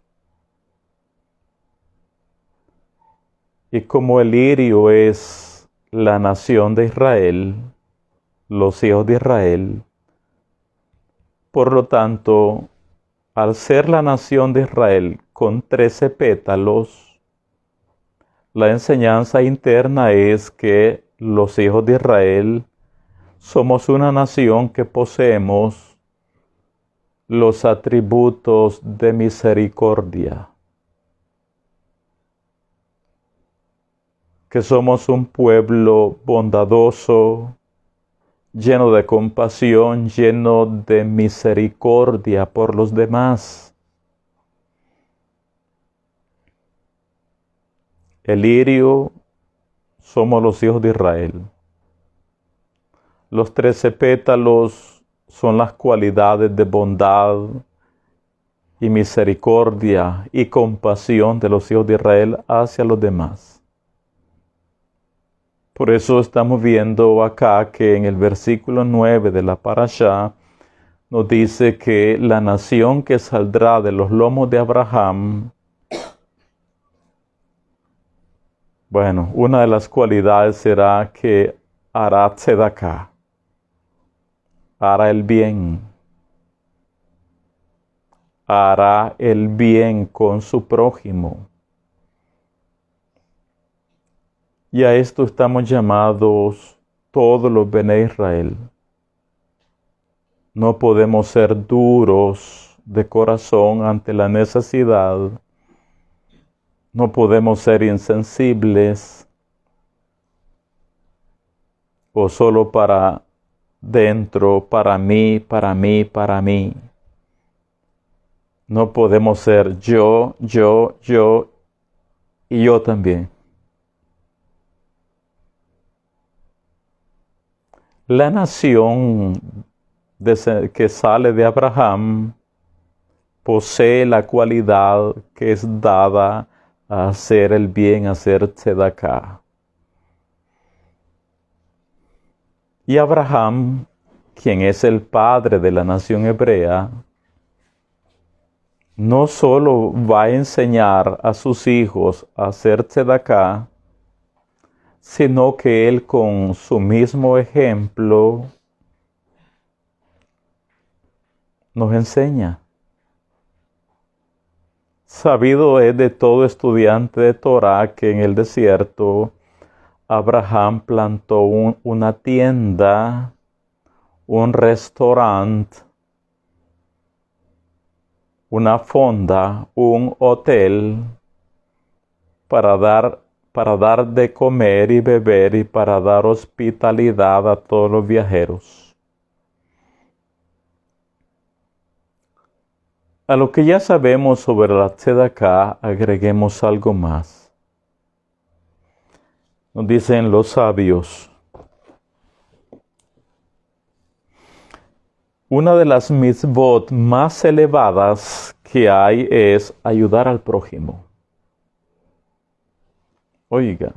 Y como el lirio es la nación de Israel, los hijos de Israel, por lo tanto, al ser la nación de Israel con 13 pétalos, la enseñanza interna es que los hijos de Israel somos una nación que poseemos los atributos de misericordia, que somos un pueblo bondadoso, lleno de compasión, lleno de misericordia por los demás. El lirio somos los hijos de Israel. Los 13 pétalos son las cualidades de bondad y misericordia y compasión de los hijos de Israel hacia los demás. Por eso estamos viendo acá que en el versículo 9 de la Parashá nos dice que la nación que saldrá de los lomos de Abraham, bueno, una de las cualidades será que hará tzedaká, hará el bien con su prójimo. Y a esto estamos llamados todos los Bene Israel. No podemos ser duros de corazón ante la necesidad. No podemos ser insensibles o solo para dentro, para mí, para mí, para mí. No podemos ser yo y yo también. La nación que sale de Abraham posee la cualidad que es dada a hacer el bien, a hacer tzedaká. Y Abraham, quien es el padre de la nación hebrea, no solo va a enseñar a sus hijos a hacer tzedaká, sino que él con su mismo ejemplo nos enseña. Sabido es de todo estudiante de Torá que en el desierto Abraham plantó una tienda, un restaurante, una fonda, un hotel para dar de comer y beber y para dar hospitalidad a todos los viajeros. A lo que ya sabemos sobre la tzedaká, agreguemos algo más. Nos dicen los sabios: una de las mitzvot más elevadas que hay es ayudar al prójimo. Oiga,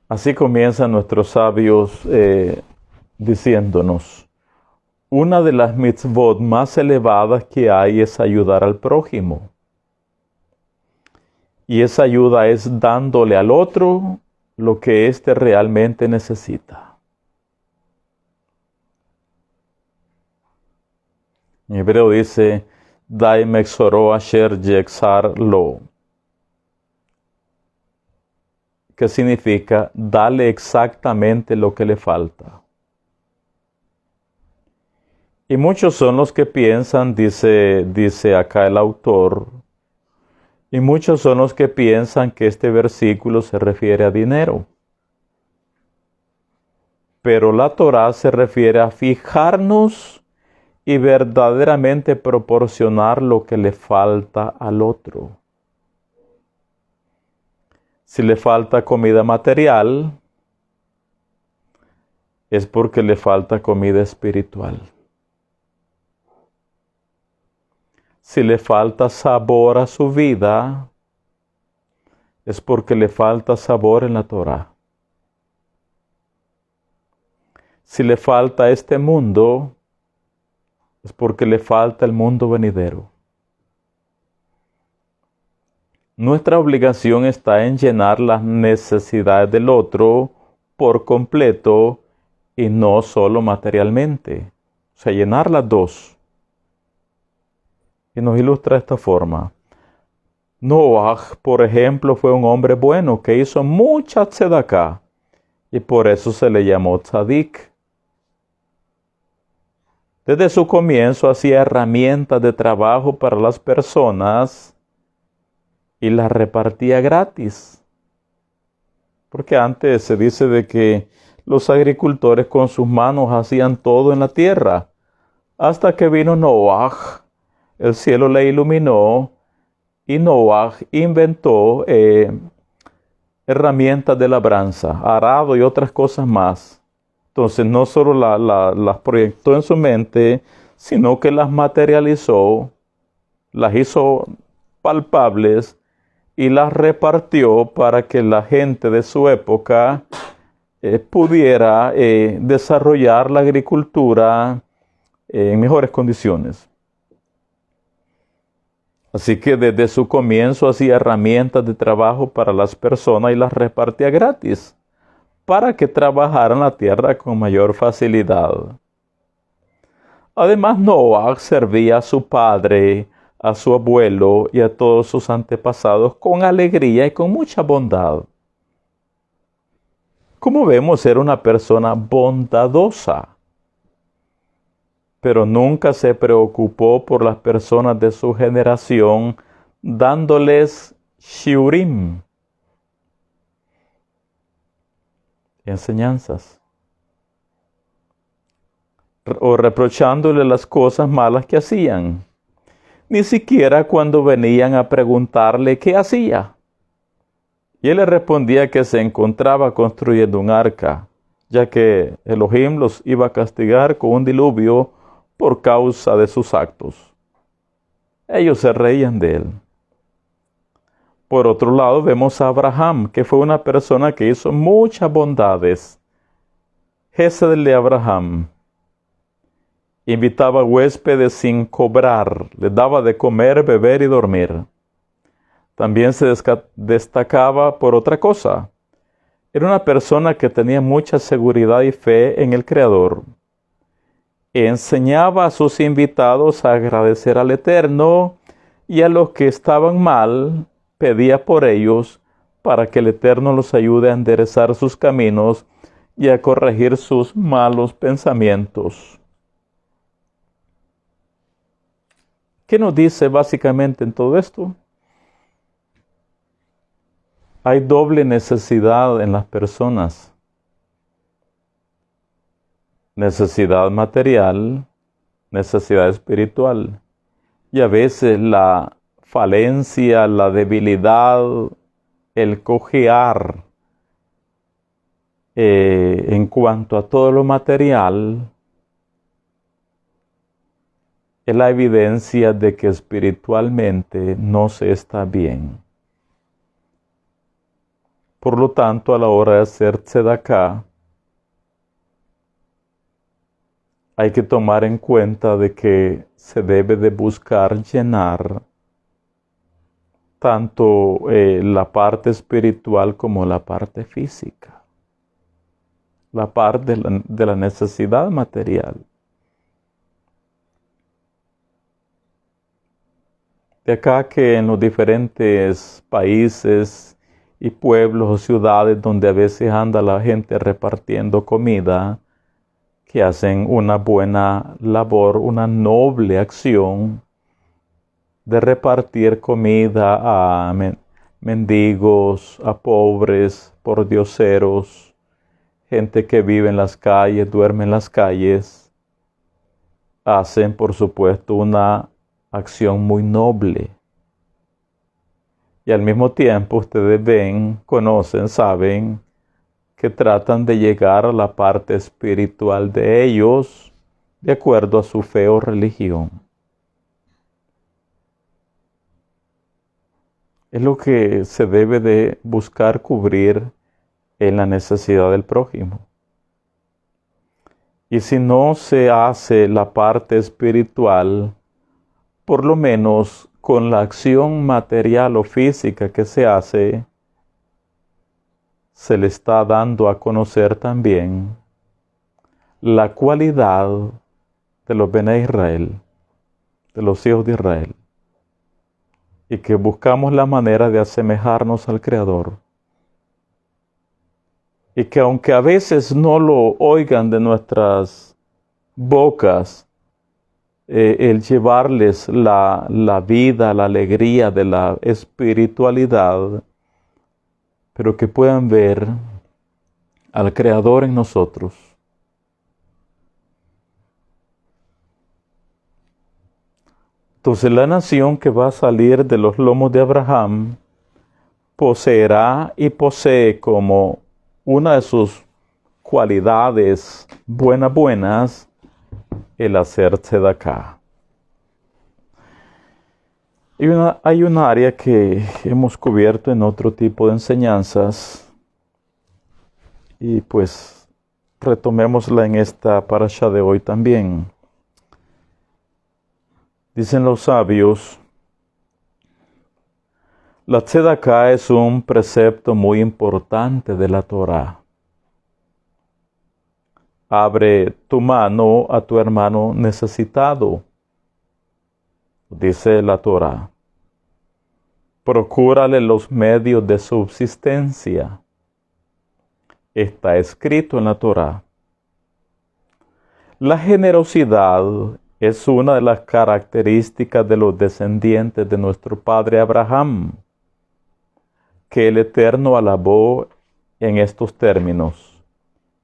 así comienzan nuestros sabios diciéndonos: una de las mitzvot más elevadas que hay es ayudar al prójimo. Y esa ayuda es dándole al otro lo que éste realmente necesita. En hebreo dice, Dai mexoro asher yexar lo. Que significa, dale exactamente lo que le falta. Y muchos son los que piensan, dice acá el autor, y muchos son los que piensan que este versículo se refiere a dinero. Pero la Torá se refiere a fijarnos y verdaderamente proporcionar lo que le falta al otro. Si le falta comida material, es porque le falta comida espiritual. Si le falta sabor a su vida, es porque le falta sabor en la Torá. Si le falta este mundo, es porque le falta el mundo venidero. Nuestra obligación está en llenar las necesidades del otro por completo y no solo materialmente. O sea, llenar las dos. Y nos ilustra de esta forma. Noah, por ejemplo, fue un hombre bueno que hizo mucha tzedaká y por eso se le llamó tzadik. Desde su comienzo hacía herramientas de trabajo para las personas y las repartía gratis. Porque antes se dice de que los agricultores con sus manos hacían todo en la tierra. Hasta que vino Noah, el cielo le iluminó y Noah inventó herramientas de labranza, arado y otras cosas más. Entonces no solo las proyectó en su mente, sino que las materializó, las hizo palpables y las repartió para que la gente de su época pudiera desarrollar la agricultura en mejores condiciones. Así que desde su comienzo hacía herramientas de trabajo para las personas y las repartía gratis, para que trabajaran la tierra con mayor facilidad. Además, Noah servía a su padre, a su abuelo y a todos sus antepasados con alegría y con mucha bondad. Como vemos, era una persona bondadosa, pero nunca se preocupó por las personas de su generación, dándoles shiurim, enseñanzas, o reprochándole las cosas malas que hacían, ni siquiera cuando venían a preguntarle qué hacía. Y él le respondía que se encontraba construyendo un arca, ya que Elohim los iba a castigar con un diluvio por causa de sus actos. Ellos se reían de él. Por otro lado, vemos a Abraham, que fue una persona que hizo muchas bondades. Gesed de Abraham. Invitaba huéspedes sin cobrar, les daba de comer, beber y dormir. También se destacaba por otra cosa. Era una persona que tenía mucha seguridad y fe en el Creador. Enseñaba a sus invitados a agradecer al Eterno y a los que estaban mal, pedía por ellos para que el Eterno los ayude a enderezar sus caminos y a corregir sus malos pensamientos. ¿Qué nos dice básicamente en todo esto? Hay doble necesidad en las personas. Necesidad material, necesidad espiritual. Y a veces la falencia, la debilidad, el cojear en cuanto a todo lo material es la evidencia de que espiritualmente no se está bien. Por lo tanto, a la hora de hacer tzedaká, hay que tomar en cuenta de que se debe de buscar llenar tanto la parte espiritual como la parte física, la parte de la necesidad material. De acá que en los diferentes países y pueblos o ciudades donde a veces anda la gente repartiendo comida, que hacen una buena labor, una noble acción de repartir comida a mendigos, a pobres, pordioseros, gente que vive en las calles, duerme en las calles, hacen por supuesto una acción muy noble. Y al mismo tiempo ustedes ven, conocen, saben que tratan de llegar a la parte espiritual de ellos de acuerdo a su fe o religión. Es lo que se debe de buscar cubrir en la necesidad del prójimo. Y si no se hace la parte espiritual, por lo menos con la acción material o física que se hace, se le está dando a conocer también la cualidad de los Bene Israel, de los hijos de Israel, y que buscamos la manera de asemejarnos al Creador. Y que aunque a veces no lo oigan de nuestras bocas, el llevarles la vida, la alegría de la espiritualidad, pero que puedan ver al Creador en nosotros. Entonces la nación que va a salir de los lomos de Abraham poseerá y posee como una de sus cualidades buenas el hacer tzedaká. Hay una área que hemos cubierto en otro tipo de enseñanzas y pues retomémosla en esta parasha de hoy también. Dicen los sabios, la tzedaká es un precepto muy importante de la Torá. Abre tu mano a tu hermano necesitado, dice la Torá. Procúrale los medios de subsistencia. Está escrito en la Torá. La generosidad es una de las características de los descendientes de nuestro padre Abraham, que el Eterno alabó en estos términos.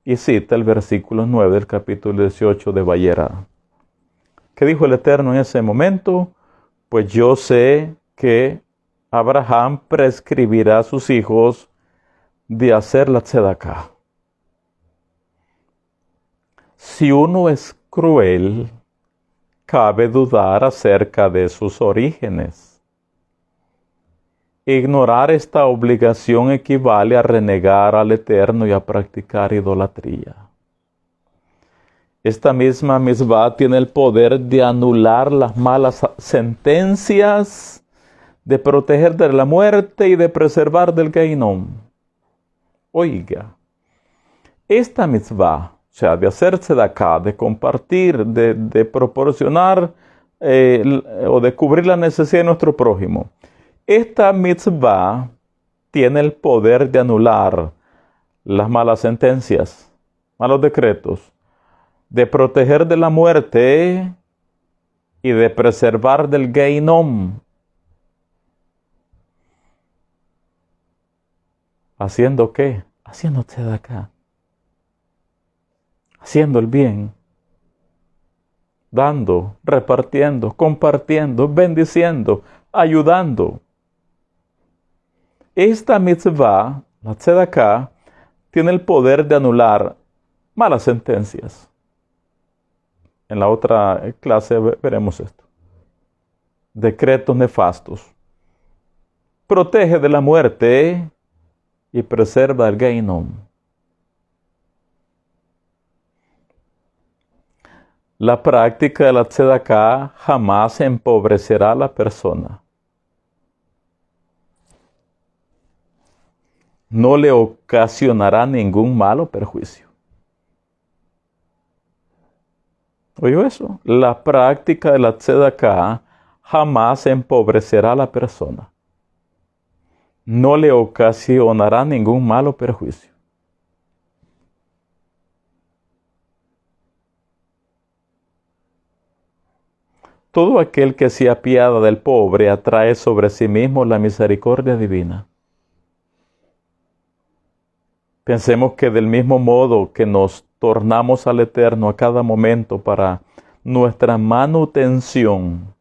Y cita el versículo 9 del capítulo 18 de Vayera. ¿Qué dijo el Eterno en ese momento? Pues yo sé que Abraham prescribirá a sus hijos de hacer la tzedaká. Si uno es cruel, cabe dudar acerca de sus orígenes. Ignorar esta obligación equivale a renegar al Eterno y a practicar idolatría. Esta misma misvá tiene el poder de anular las malas sentencias, de proteger de la muerte y de preservar del Gehinnom. Oiga, esta mitzvah, o sea, de hacerse de acá, de compartir, de proporcionar o de cubrir la necesidad de nuestro prójimo, esta mitzvah tiene el poder de anular las malas sentencias, malos decretos, de proteger de la muerte y de preservar del Gehinnom. ¿Haciendo qué? Haciendo tzedaká. Haciendo el bien. Dando, repartiendo, compartiendo, bendiciendo, ayudando. Esta mitzvah, la tzedaká, tiene el poder de anular malas sentencias. En la otra clase veremos esto. Decretos nefastos. Protege de la muerte y preserva el Gehinnom. La práctica de la tzedaká jamás empobrecerá a la persona. no le ocasionará ningún mal o perjuicio. ¿Oyó eso? La práctica de la tzedaká jamás empobrecerá a la persona. No le ocasionará ningún mal o perjuicio. Todo aquel que se apiada del pobre atrae sobre sí mismo la misericordia divina. Pensemos que del mismo modo que nos tornamos al Eterno a cada momento para nuestra manutención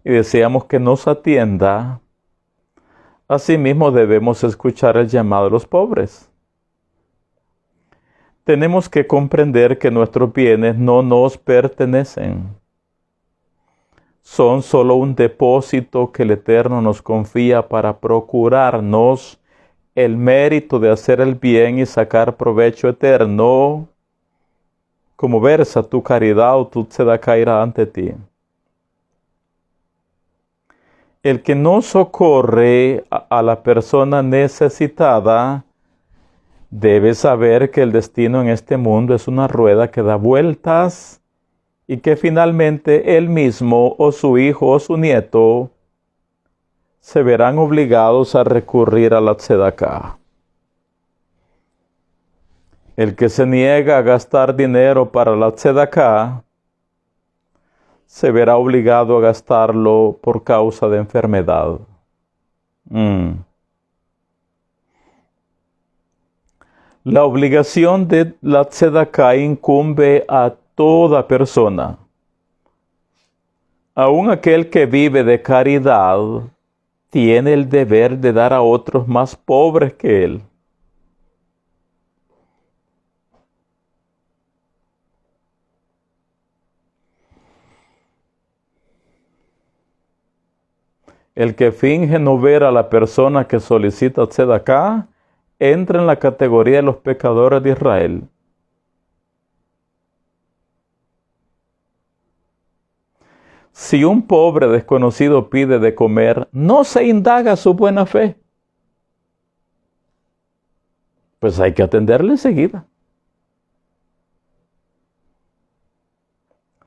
y deseamos que nos atienda, asimismo debemos escuchar el llamado de los pobres. Tenemos que comprender que nuestros bienes no nos pertenecen. Son solo un depósito que el Eterno nos confía para procurarnos el mérito de hacer el bien y sacar provecho eterno, como versa tu caridad o tu tzedaká irá ante ti. El que no socorre a la persona necesitada debe saber que el destino en este mundo es una rueda que da vueltas y que finalmente él mismo o su hijo o su nieto se verán obligados a recurrir a la tzedaká. El que se niega a gastar dinero para la tzedaká se verá obligado a gastarlo por causa de enfermedad. La obligación de la tzedaká incumbe a toda persona. Aun aquel que vive de caridad tiene el deber de dar a otros más pobres que él. El que finge no ver a la persona que solicita tzedaká entra en la categoría de los pecadores de Israel. Si un pobre desconocido pide de comer, no se indaga su buena fe. Pues hay que atenderle enseguida.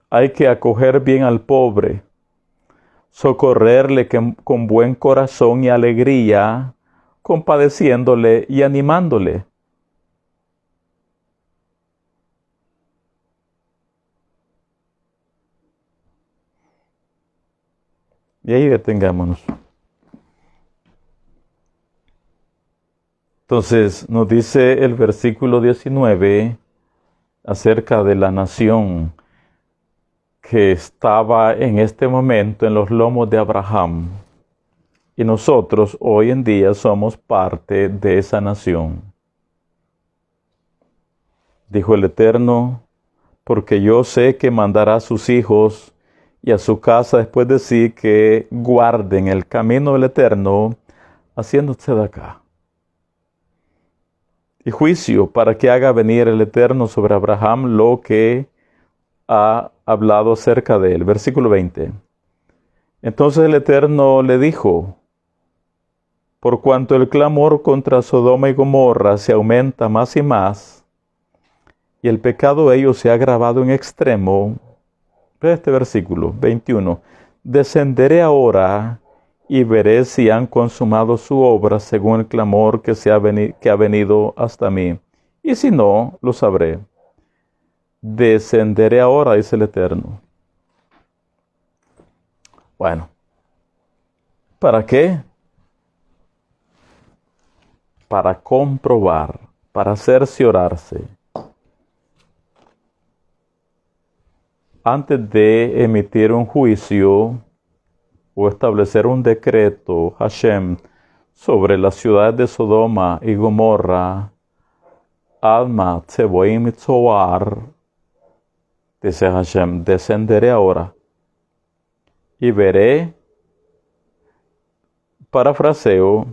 Hay que acoger bien al pobre, socorrerle con buen corazón y alegría, compadeciéndole y animándole. Y ahí detengámonos. Entonces nos dice el versículo 19 acerca de la nación que estaba en este momento en los lomos de Abraham. Y nosotros hoy en día somos parte de esa nación. Dijo el Eterno, porque yo sé que mandará a sus hijos y a su casa después de sí que guarden el camino del Eterno, haciendo tzedaká. Y juicio para que haga venir el Eterno sobre Abraham lo que ha hablado acerca de él. Versículo 20. Entonces el Eterno le dijo, por cuanto el clamor contra Sodoma y Gomorra se aumenta más y más, y el pecado de ellos se ha agravado en extremo, ve este versículo 21, descenderé ahora y veré si han consumado su obra según el clamor que ha venido hasta mí, y si no, lo sabré. Descenderé ahora, dice el Eterno. Bueno, ¿para qué? Para comprobar, para cerciorarse. Antes de emitir un juicio o establecer un decreto, Hashem, sobre la ciudad de Sodoma y Gomorra, Alma, Tseboim y Tzoar, dice Hashem, descenderé ahora y veré, parafraseo,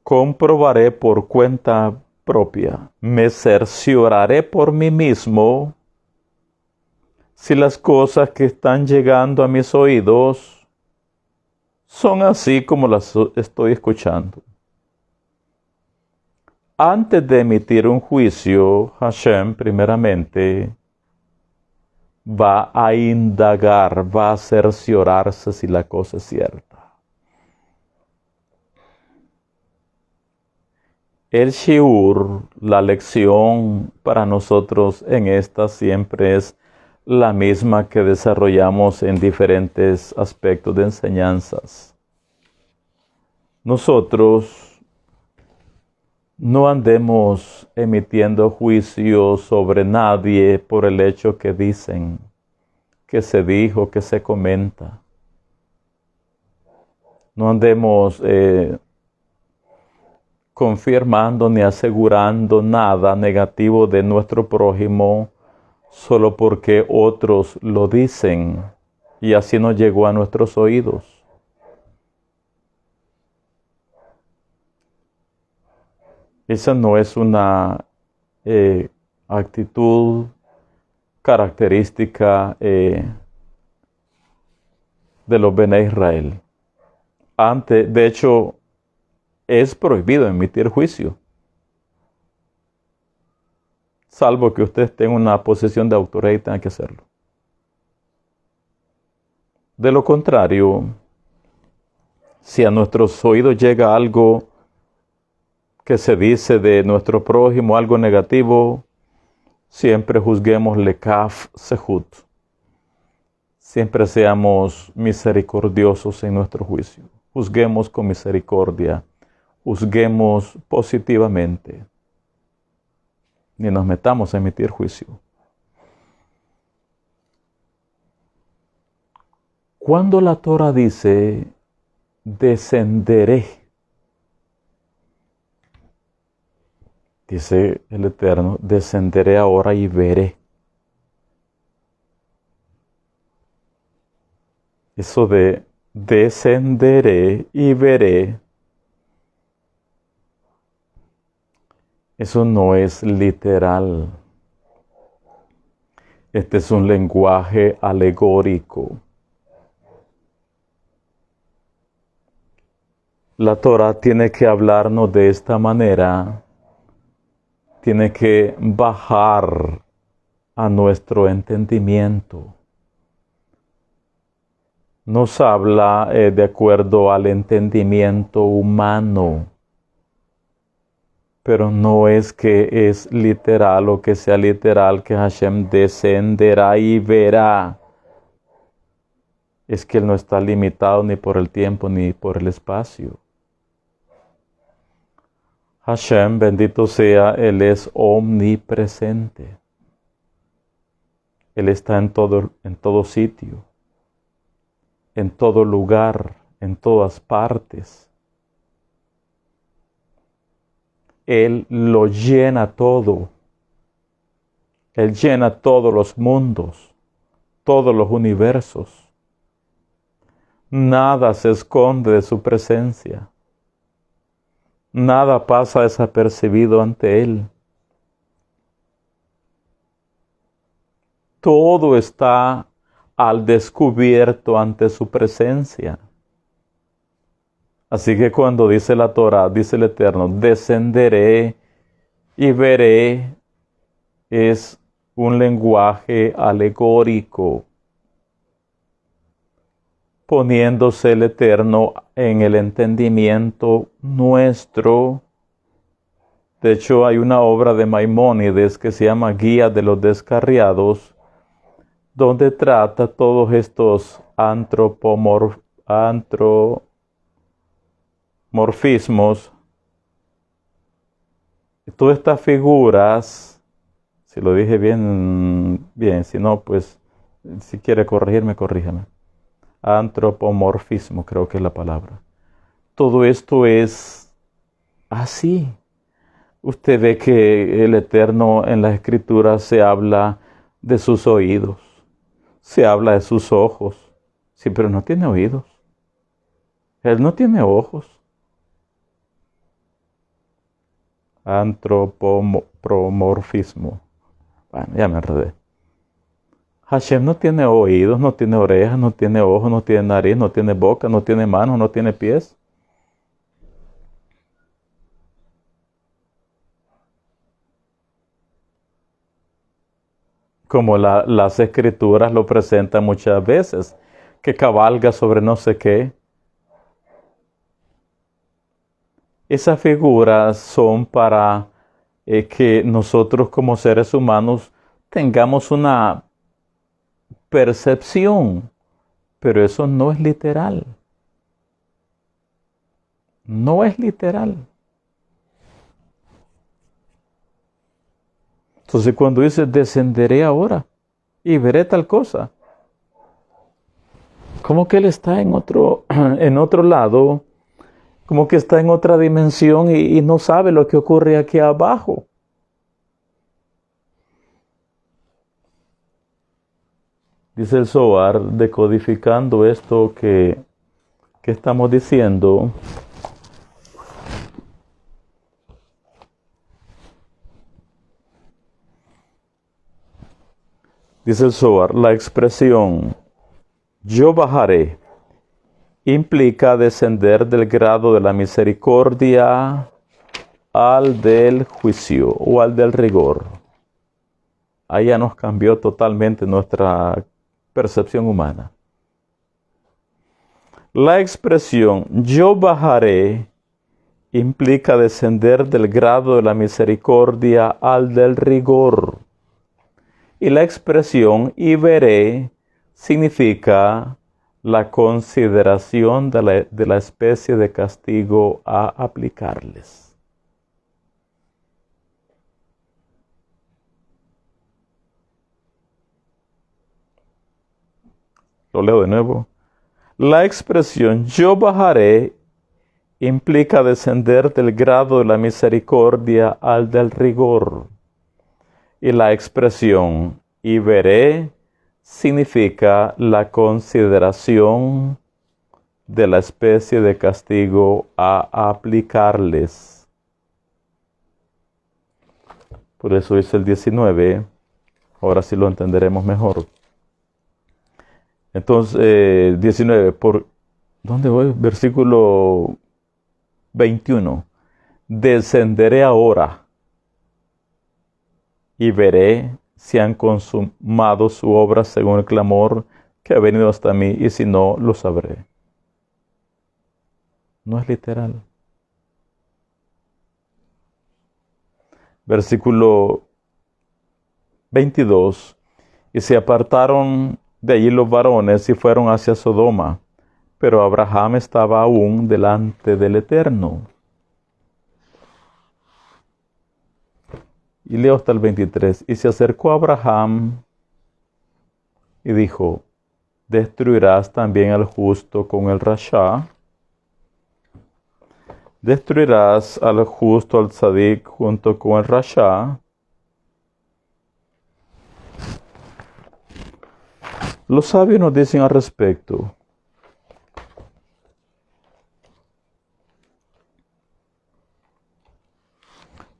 comprobaré por cuenta propia, me cercioraré por mí mismo si las cosas que están llegando a mis oídos son así como las estoy escuchando. Antes de emitir un juicio, Hashem primeramente va a indagar, va a cerciorarse si la cosa es cierta. El shiur, la lección para nosotros en esta siempre es la misma que desarrollamos en diferentes aspectos de enseñanzas. Nosotros no andemos emitiendo juicios sobre nadie por el hecho que dicen, que se dijo, que se comenta. No andemos confirmando ni asegurando nada negativo de nuestro prójimo solo porque otros lo dicen y así nos llegó a nuestros oídos. Esa no es una actitud característica de los Bene Israel. De hecho, es prohibido emitir juicio, salvo que usted esté en una posición de autoridad y tenga que hacerlo. De lo contrario, si a nuestros oídos llega algo que se dice de nuestro prójimo, algo negativo, siempre juzguemos lekaf sehut. Siempre seamos misericordiosos en nuestro juicio. Juzguemos con misericordia. Juzguemos positivamente. Ni nos metamos a emitir juicio. Cuando la Torah dice, descenderé, dice el Eterno, descenderé ahora y veré. Eso de descenderé y veré, eso no es literal. Este es un lenguaje alegórico. La Torah tiene que hablarnos de esta manera, tiene que bajar a nuestro entendimiento. Nos habla de acuerdo al entendimiento humano, pero no es que es literal o que sea literal que Hashem descenderá y verá. Es que Él no está limitado ni por el tiempo ni por el espacio. Hashem, bendito sea, Él es omnipresente. Él está en todo sitio, en todo lugar, en todas partes. Él lo llena todo. Él llena todos los mundos, todos los universos. Nada se esconde de su presencia. Nada pasa desapercibido ante Él. Todo está al descubierto ante su presencia. Así que cuando dice la Torah, dice el Eterno, descenderé y veré, es un lenguaje alegórico, poniéndose el Eterno en el entendimiento nuestro. De hecho, hay una obra de Maimónides que se llama Guía de los Descarriados, donde trata todos estos antropomorfismos, todas estas figuras, si lo dije bien, si no, pues, si quiere corregirme, corríjame. Antropomorfismo, creo que es la palabra. Todo esto es así. Usted ve que el Eterno en las Escrituras se habla de sus oídos, se habla de sus ojos. Sí, pero no tiene oídos. Él no tiene ojos. Antropomorfismo. Bueno, ya me enredé. Hashem no tiene oídos, no tiene orejas, no tiene ojos, no tiene nariz, no tiene boca, no tiene manos, no tiene pies. como las escrituras lo presentan muchas veces, que cabalga sobre no sé qué. Esas figuras son para que nosotros como seres humanos tengamos una percepción, pero eso no es literal. No es literal. Entonces cuando dice descenderé ahora y veré tal cosa, como que él está en otro lado, como que está en otra dimensión y no sabe lo que ocurre aquí abajo. Dice el Zohar, decodificando esto que estamos diciendo. Dice el Zohar, la expresión yo bajaré implica descender del grado de la misericordia al del juicio o al del rigor. Ahí ya nos cambió totalmente nuestra percepción humana. La expresión yo bajaré implica descender del grado de la misericordia al del rigor. Y la expresión y veré significa la consideración de la especie de castigo a aplicarles. Lo leo de nuevo. La expresión yo bajaré implica descender del grado de la misericordia al del rigor. Y la expresión y veré significa la consideración de la especie de castigo a aplicarles. Por eso dice el 19, ahora sí lo entenderemos mejor. Entonces, 19, ¿dónde voy? Versículo 21. Descenderé ahora y veré si han consumado su obra según el clamor que ha venido hasta mí, y si no, lo sabré. No es literal. Versículo 22. Y se apartaron de allí los varones y fueron hacia Sodoma, pero Abraham estaba aún delante del Eterno. Y leo hasta el 23. Y se acercó a Abraham y dijo, ¿destruirás también al justo con el rasha? ¿Destruirás al justo, al tzadik, junto con el rasha? Los sabios nos dicen al respecto.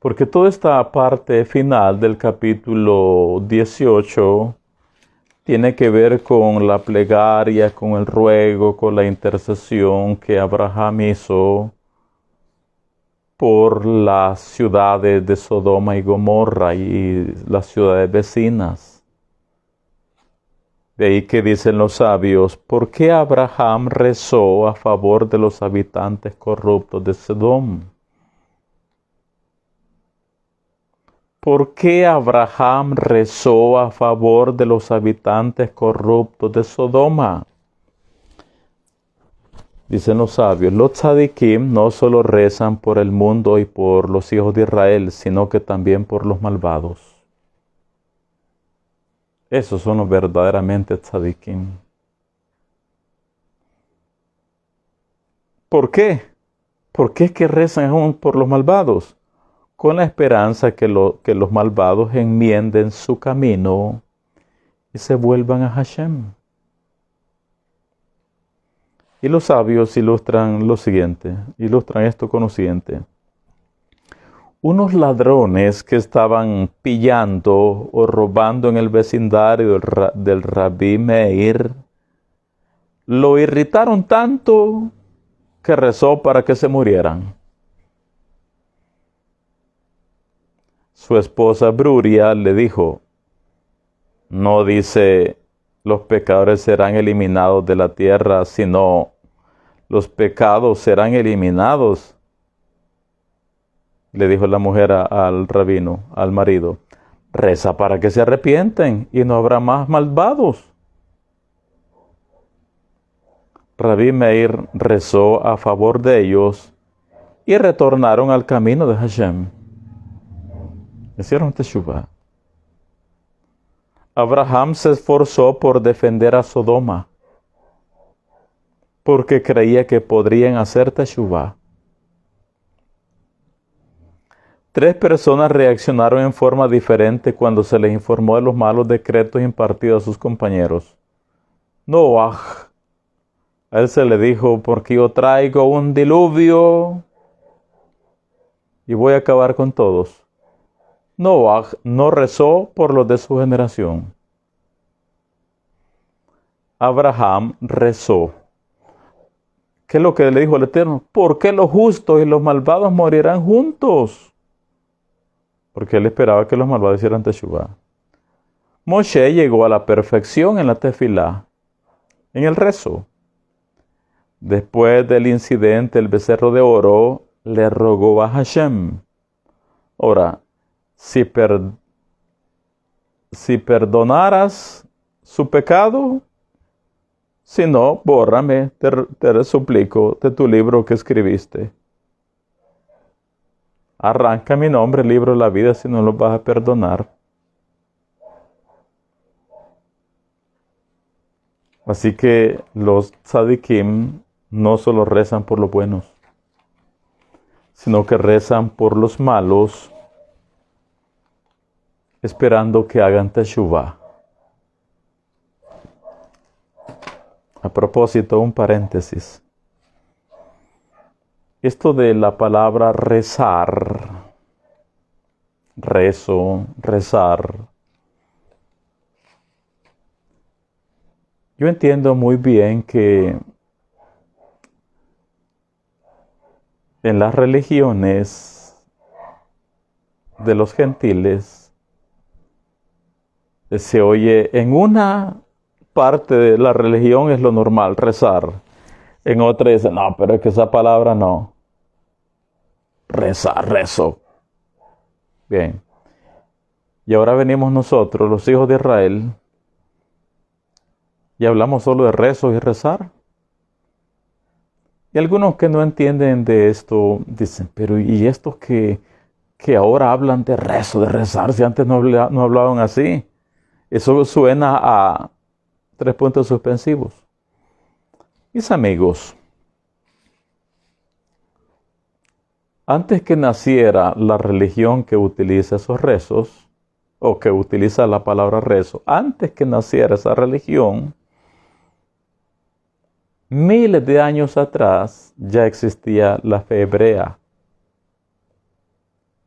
Porque toda esta parte final del capítulo 18 tiene que ver con la plegaria, con el ruego, con la intercesión que Abraham hizo por las ciudades de Sodoma y Gomorra y las ciudades vecinas. De ahí que dicen los sabios, ¿por qué Abraham rezó a favor de los habitantes corruptos de Sodoma? ¿Por qué Abraham rezó a favor de los habitantes corruptos de Sodoma? Dicen los sabios, los tzadikim no solo rezan por el mundo y por los hijos de Israel, sino que también por los malvados. Esos son los verdaderamente tzadikim. ¿Por qué? ¿Por qué es que rezan aún por los malvados? Con la esperanza que los malvados enmienden su camino y se vuelvan a Hashem. Y los sabios ilustran lo siguiente, ilustran esto con lo siguiente. Unos ladrones que estaban pillando o robando en el vecindario del Rabí Meir, lo irritaron tanto que rezó para que se murieran. Su esposa Bruria le dijo, No dice los pecadores serán eliminados de la tierra, sino los pecados serán eliminados. Le dijo la mujer al rabino, al marido, reza para que se arrepienten y no habrá más malvados. Rabí Meir rezó a favor de ellos y retornaron al camino de Hashem. Hicieron teshuvah. Abraham se esforzó por defender a Sodoma, porque creía que podrían hacer teshuvah. 3 personas reaccionaron en forma diferente cuando se les informó de los malos decretos impartidos a sus compañeros. Noah, a él se le dijo, porque yo traigo un diluvio y voy a acabar con todos. Noah no rezó por los de su generación. Abraham rezó. ¿Qué es lo que le dijo el Eterno? ¿Por qué los justos y los malvados morirán juntos? Porque él esperaba que los malvados hicieran teshuvah. Moshe llegó a la perfección en la tefilá, en el rezo. Después del incidente, el becerro de oro le rogó a Hashem. Ahora, si perdonaras su pecado, si no, bórrame, te suplico, de tu libro que escribiste. Arranca mi nombre, el libro de la vida, si no lo vas a perdonar. Así que los tzadikim no solo rezan por los buenos, sino que rezan por los malos, esperando que hagan teshuvah. A propósito, un paréntesis. Esto de la palabra rezar, rezo, rezar, yo entiendo muy bien que en las religiones de los gentiles se oye, en una parte de la religión es lo normal, rezar. En otra dice, no, pero es que esa palabra no. Rezar, rezo. Bien. Y ahora venimos nosotros, los hijos de Israel, y hablamos solo de rezo y rezar. Y algunos que no entienden de esto dicen, pero ¿y estos que ahora hablan de rezo, de rezar, si antes no hablaban así? Eso suena a 3 puntos suspensivos. Mis amigos, antes que naciera la religión que utiliza esos rezos, o que utiliza la palabra rezo, antes que naciera esa religión, miles de años atrás ya existía la fe hebrea.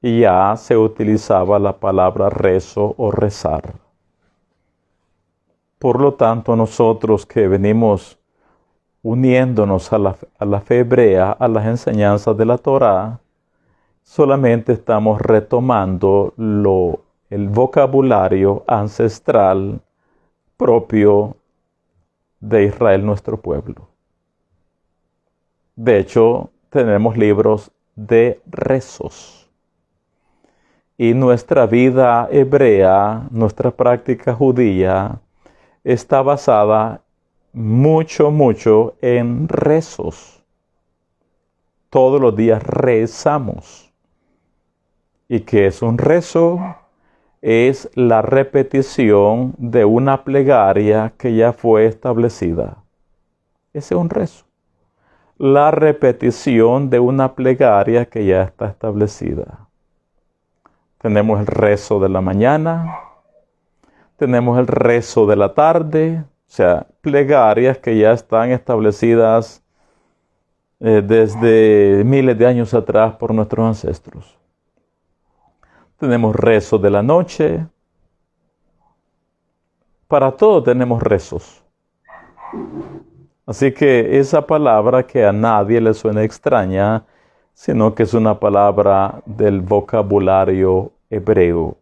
Y ya se utilizaba la palabra rezo o rezar. Por lo tanto, nosotros que venimos uniéndonos a la fe hebrea, a las enseñanzas de la Torá, solamente estamos retomando el vocabulario ancestral propio de Israel, nuestro pueblo. De hecho, tenemos libros de rezos. Y nuestra vida hebrea, nuestra práctica judía, está basada mucho en rezos. Todos los días rezamos. ¿Y qué es un rezo? Es la repetición de una plegaria que ya fue establecida. Ese es un rezo. La repetición de una plegaria que ya está establecida. Tenemos el rezo de la mañana, tenemos el rezo de la tarde, o sea, plegarias que ya están establecidas desde miles de años atrás por nuestros ancestros. Tenemos rezo de la noche. Para todo tenemos rezos. Así que esa palabra que a nadie le suena extraña, sino que es una palabra del vocabulario hebreo.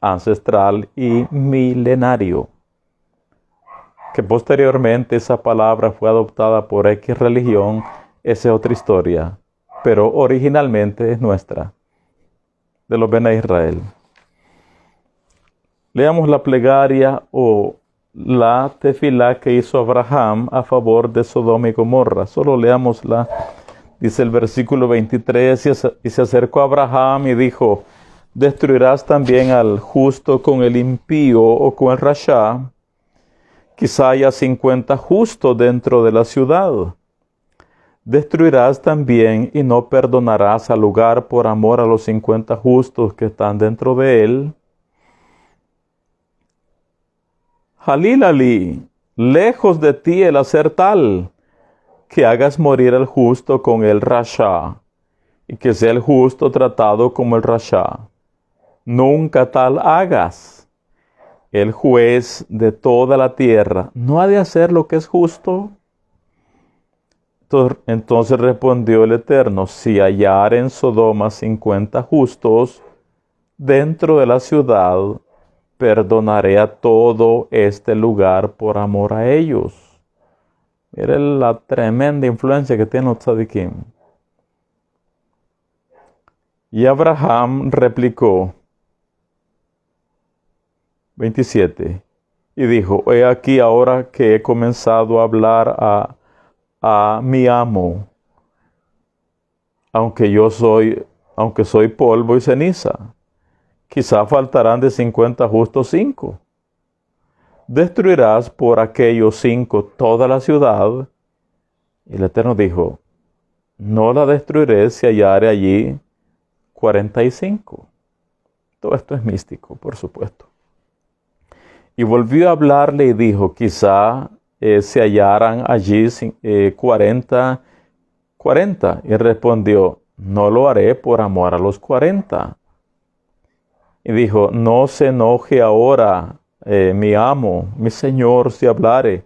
ancestral y milenario. Que posteriormente esa palabra fue adoptada por X religión, esa es otra historia, pero originalmente es nuestra, de los Bene Israel. Leamos la plegaria o la tefilá que hizo Abraham a favor de Sodoma y Gomorra. Solo leámosla. Dice el versículo 23, y se acercó a Abraham y dijo: ¿destruirás también al justo con el impío o con el rasha? Quizá haya 50 justos dentro de la ciudad. Destruirás también y no perdonarás al lugar por amor a los 50 justos que están dentro de él. Halil Ali, lejos de ti el hacer tal, que hagas morir al justo con el rasha, y que sea el justo tratado como el rasha. Nunca tal hagas. El juez de toda la tierra no ha de hacer lo que es justo. Entonces respondió el Eterno: si hallar en Sodoma 50 justos dentro de la ciudad, perdonaré a todo este lugar por amor a ellos. Miren la tremenda influencia que tienen los tzadikim. Y Abraham replicó, 27, y dijo: he aquí ahora que he comenzado a hablar a mi amo, aunque soy polvo y ceniza, quizá faltarán de 50 justos 5. ¿Destruirás por aquellos 5 toda la ciudad? Y el Eterno dijo: no la destruiré si hallare allí 45. Todo esto es místico, por supuesto. Y volvió a hablarle y dijo: quizá se hallaran allí 40. Y respondió: no lo haré por amor a los 40. Y dijo: no se enoje ahora mi amo, mi señor, si hablare.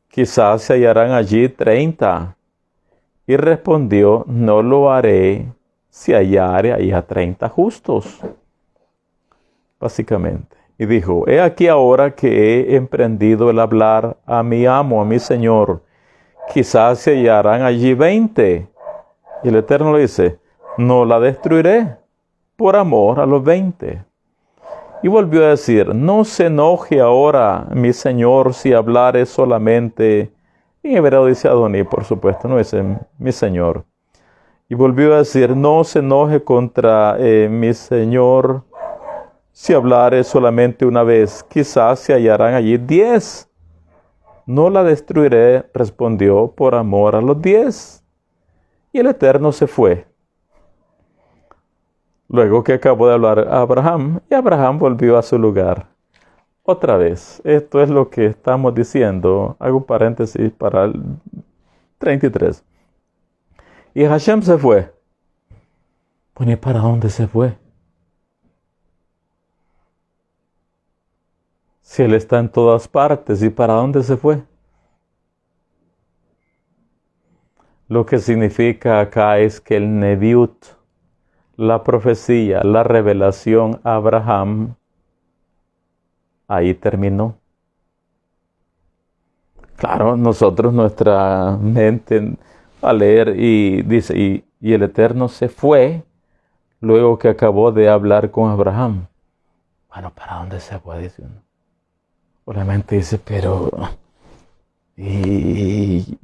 Quizás se hallarán allí 30. Y respondió: no lo haré si hallare allí a 30 justos. Básicamente. Y dijo: he aquí ahora que he emprendido el hablar a mi amo, a mi señor, quizás se hallarán allí 20. Y el Eterno le dice: no la destruiré por amor a los 20. Y volvió a decir: no se enoje ahora mi señor si hablare solamente. En hebreo dice Adoní, por supuesto, no dice mi señor. Y volvió a decir: no se enoje contra mi señor si hablare solamente una vez, quizás se hallarán allí 10. No la destruiré, respondió, por amor a los 10. Y el Eterno se fue. Luego que acabó de hablar a Abraham, y Abraham volvió a su lugar. Otra vez, esto es lo que estamos diciendo. Hago un paréntesis para el 33. Y Hashem se fue. Bueno, ¿y para dónde se fue? Si Él está en todas partes, ¿y para dónde se fue? Lo que significa acá es que el Neviut, la profecía, la revelación a Abraham, ahí terminó. Claro, nosotros, nuestra mente, a leer y dice, y el Eterno se fue luego que acabó de hablar con Abraham. Bueno, ¿para dónde se fue? Dice uno. Obviamente dice, pero y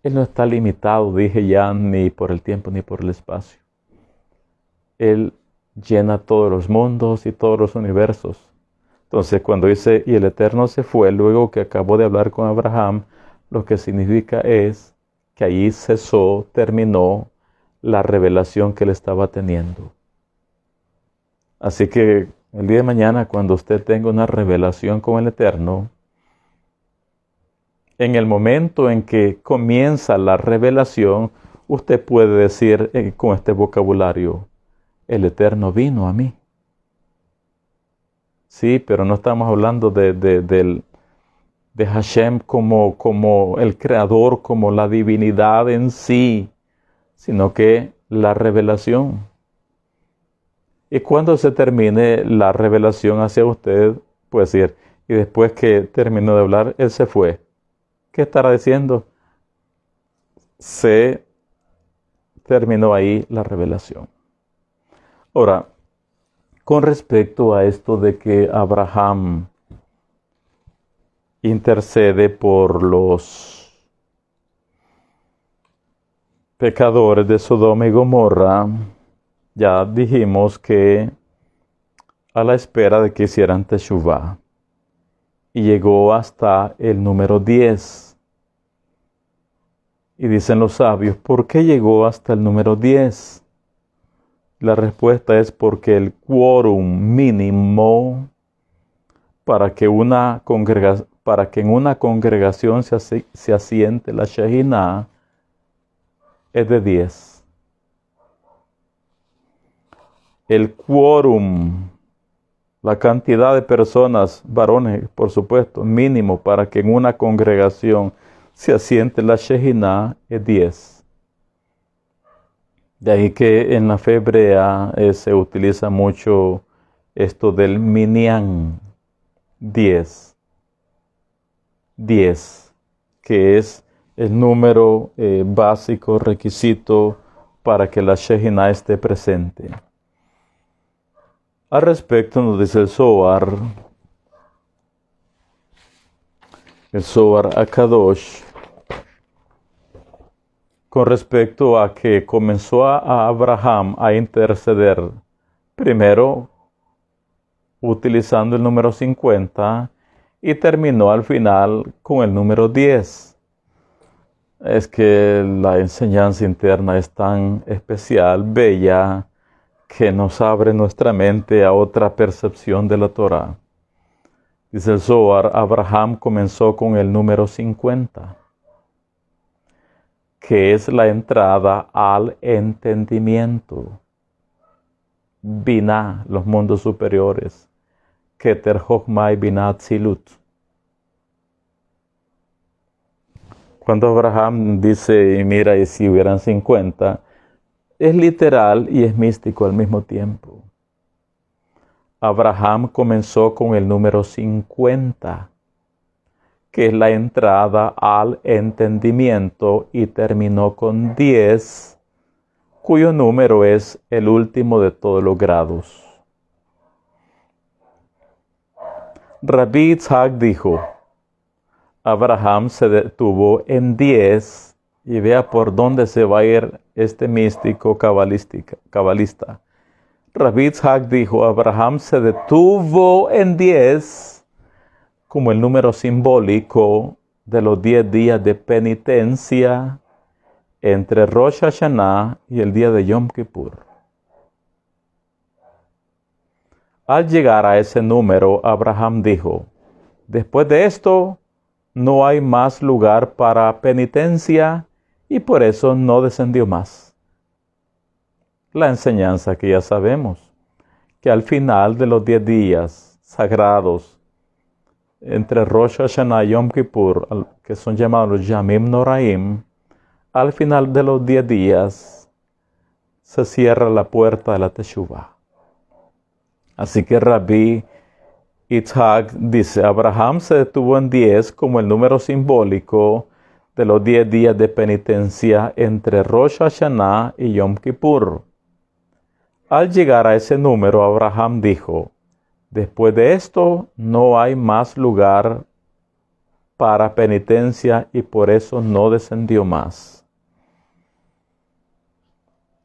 Él no está limitado, dije ya, ni por el tiempo ni por el espacio. Él llena todos los mundos y todos los universos. Entonces, cuando dice, y el Eterno se fue, luego que acabó de hablar con Abraham, lo que significa es que allí cesó, terminó la revelación que él estaba teniendo. Así que el día de mañana, cuando usted tenga una revelación con el Eterno, en el momento en que comienza la revelación, usted puede decir con este vocabulario: el Eterno vino a mí. Sí, pero no estamos hablando de Hashem como el creador, como la divinidad en sí, sino que la revelación. Y cuando se termine la revelación hacia usted, puede decir, y después que terminó de hablar, él se fue. ¿Qué estará diciendo? Se terminó ahí la revelación. Ahora, con respecto a esto de que Abraham intercede por los pecadores de Sodoma y Gomorra, ya dijimos que a la espera de que hicieran Teshuvah, y llegó hasta el número 10. Y dicen los sabios, ¿por qué llegó hasta el número 10? La respuesta es porque el quórum mínimo para que en una congregación se asiente la Shejinah es de 10. El quórum, la cantidad de personas, varones, por supuesto, mínimo para que en una congregación se asiente la Shejinah es 10. De ahí que en la fe hebrea se utiliza mucho esto del minyan, 10. 10, que es el número básico, requisito para que la Shejinah esté presente. Al respecto nos dice el Zohar HaKadosh, con respecto a que comenzó a Abraham a interceder, primero utilizando el número 50 y terminó al final con el número 10. Es que la enseñanza interna es tan especial, bella, que nos abre nuestra mente a otra percepción de la Torah. Dice el Zohar, Abraham comenzó con el número 50. Que es la entrada al entendimiento. Binah, los mundos superiores. Keter Chochmah y Binah Tzilut. Cuando Abraham dice, y mira, y si hubieran 50, es literal y es místico al mismo tiempo. Abraham comenzó con el número 50. Que es la entrada al entendimiento, y terminó con 10, cuyo número es el último de todos los grados. Rabbi Yitzhak dijo, Abraham se detuvo en 10, y vea por dónde se va a ir este místico cabalista. Rabbi Yitzhak dijo, Abraham se detuvo en 10, como el número simbólico de los 10 días de penitencia entre Rosh Hashanah y el día de Yom Kippur. Al llegar a ese número, Abraham dijo, después de esto no hay más lugar para penitencia, y por eso no descendió más. La enseñanza que ya sabemos, que al final de los 10 días sagrados entre Rosh Hashanah y Yom Kippur, que son llamados los Yamim Noraim, al final de los 10 días se cierra la puerta de la Teshuvah. Así que Rabbi Yitzhak dice, Abraham se detuvo en 10 como el número simbólico de los 10 días de penitencia entre Rosh Hashanah y Yom Kippur. Al llegar a ese número, Abraham dijo, después de esto no hay más lugar para penitencia, y por eso no descendió más.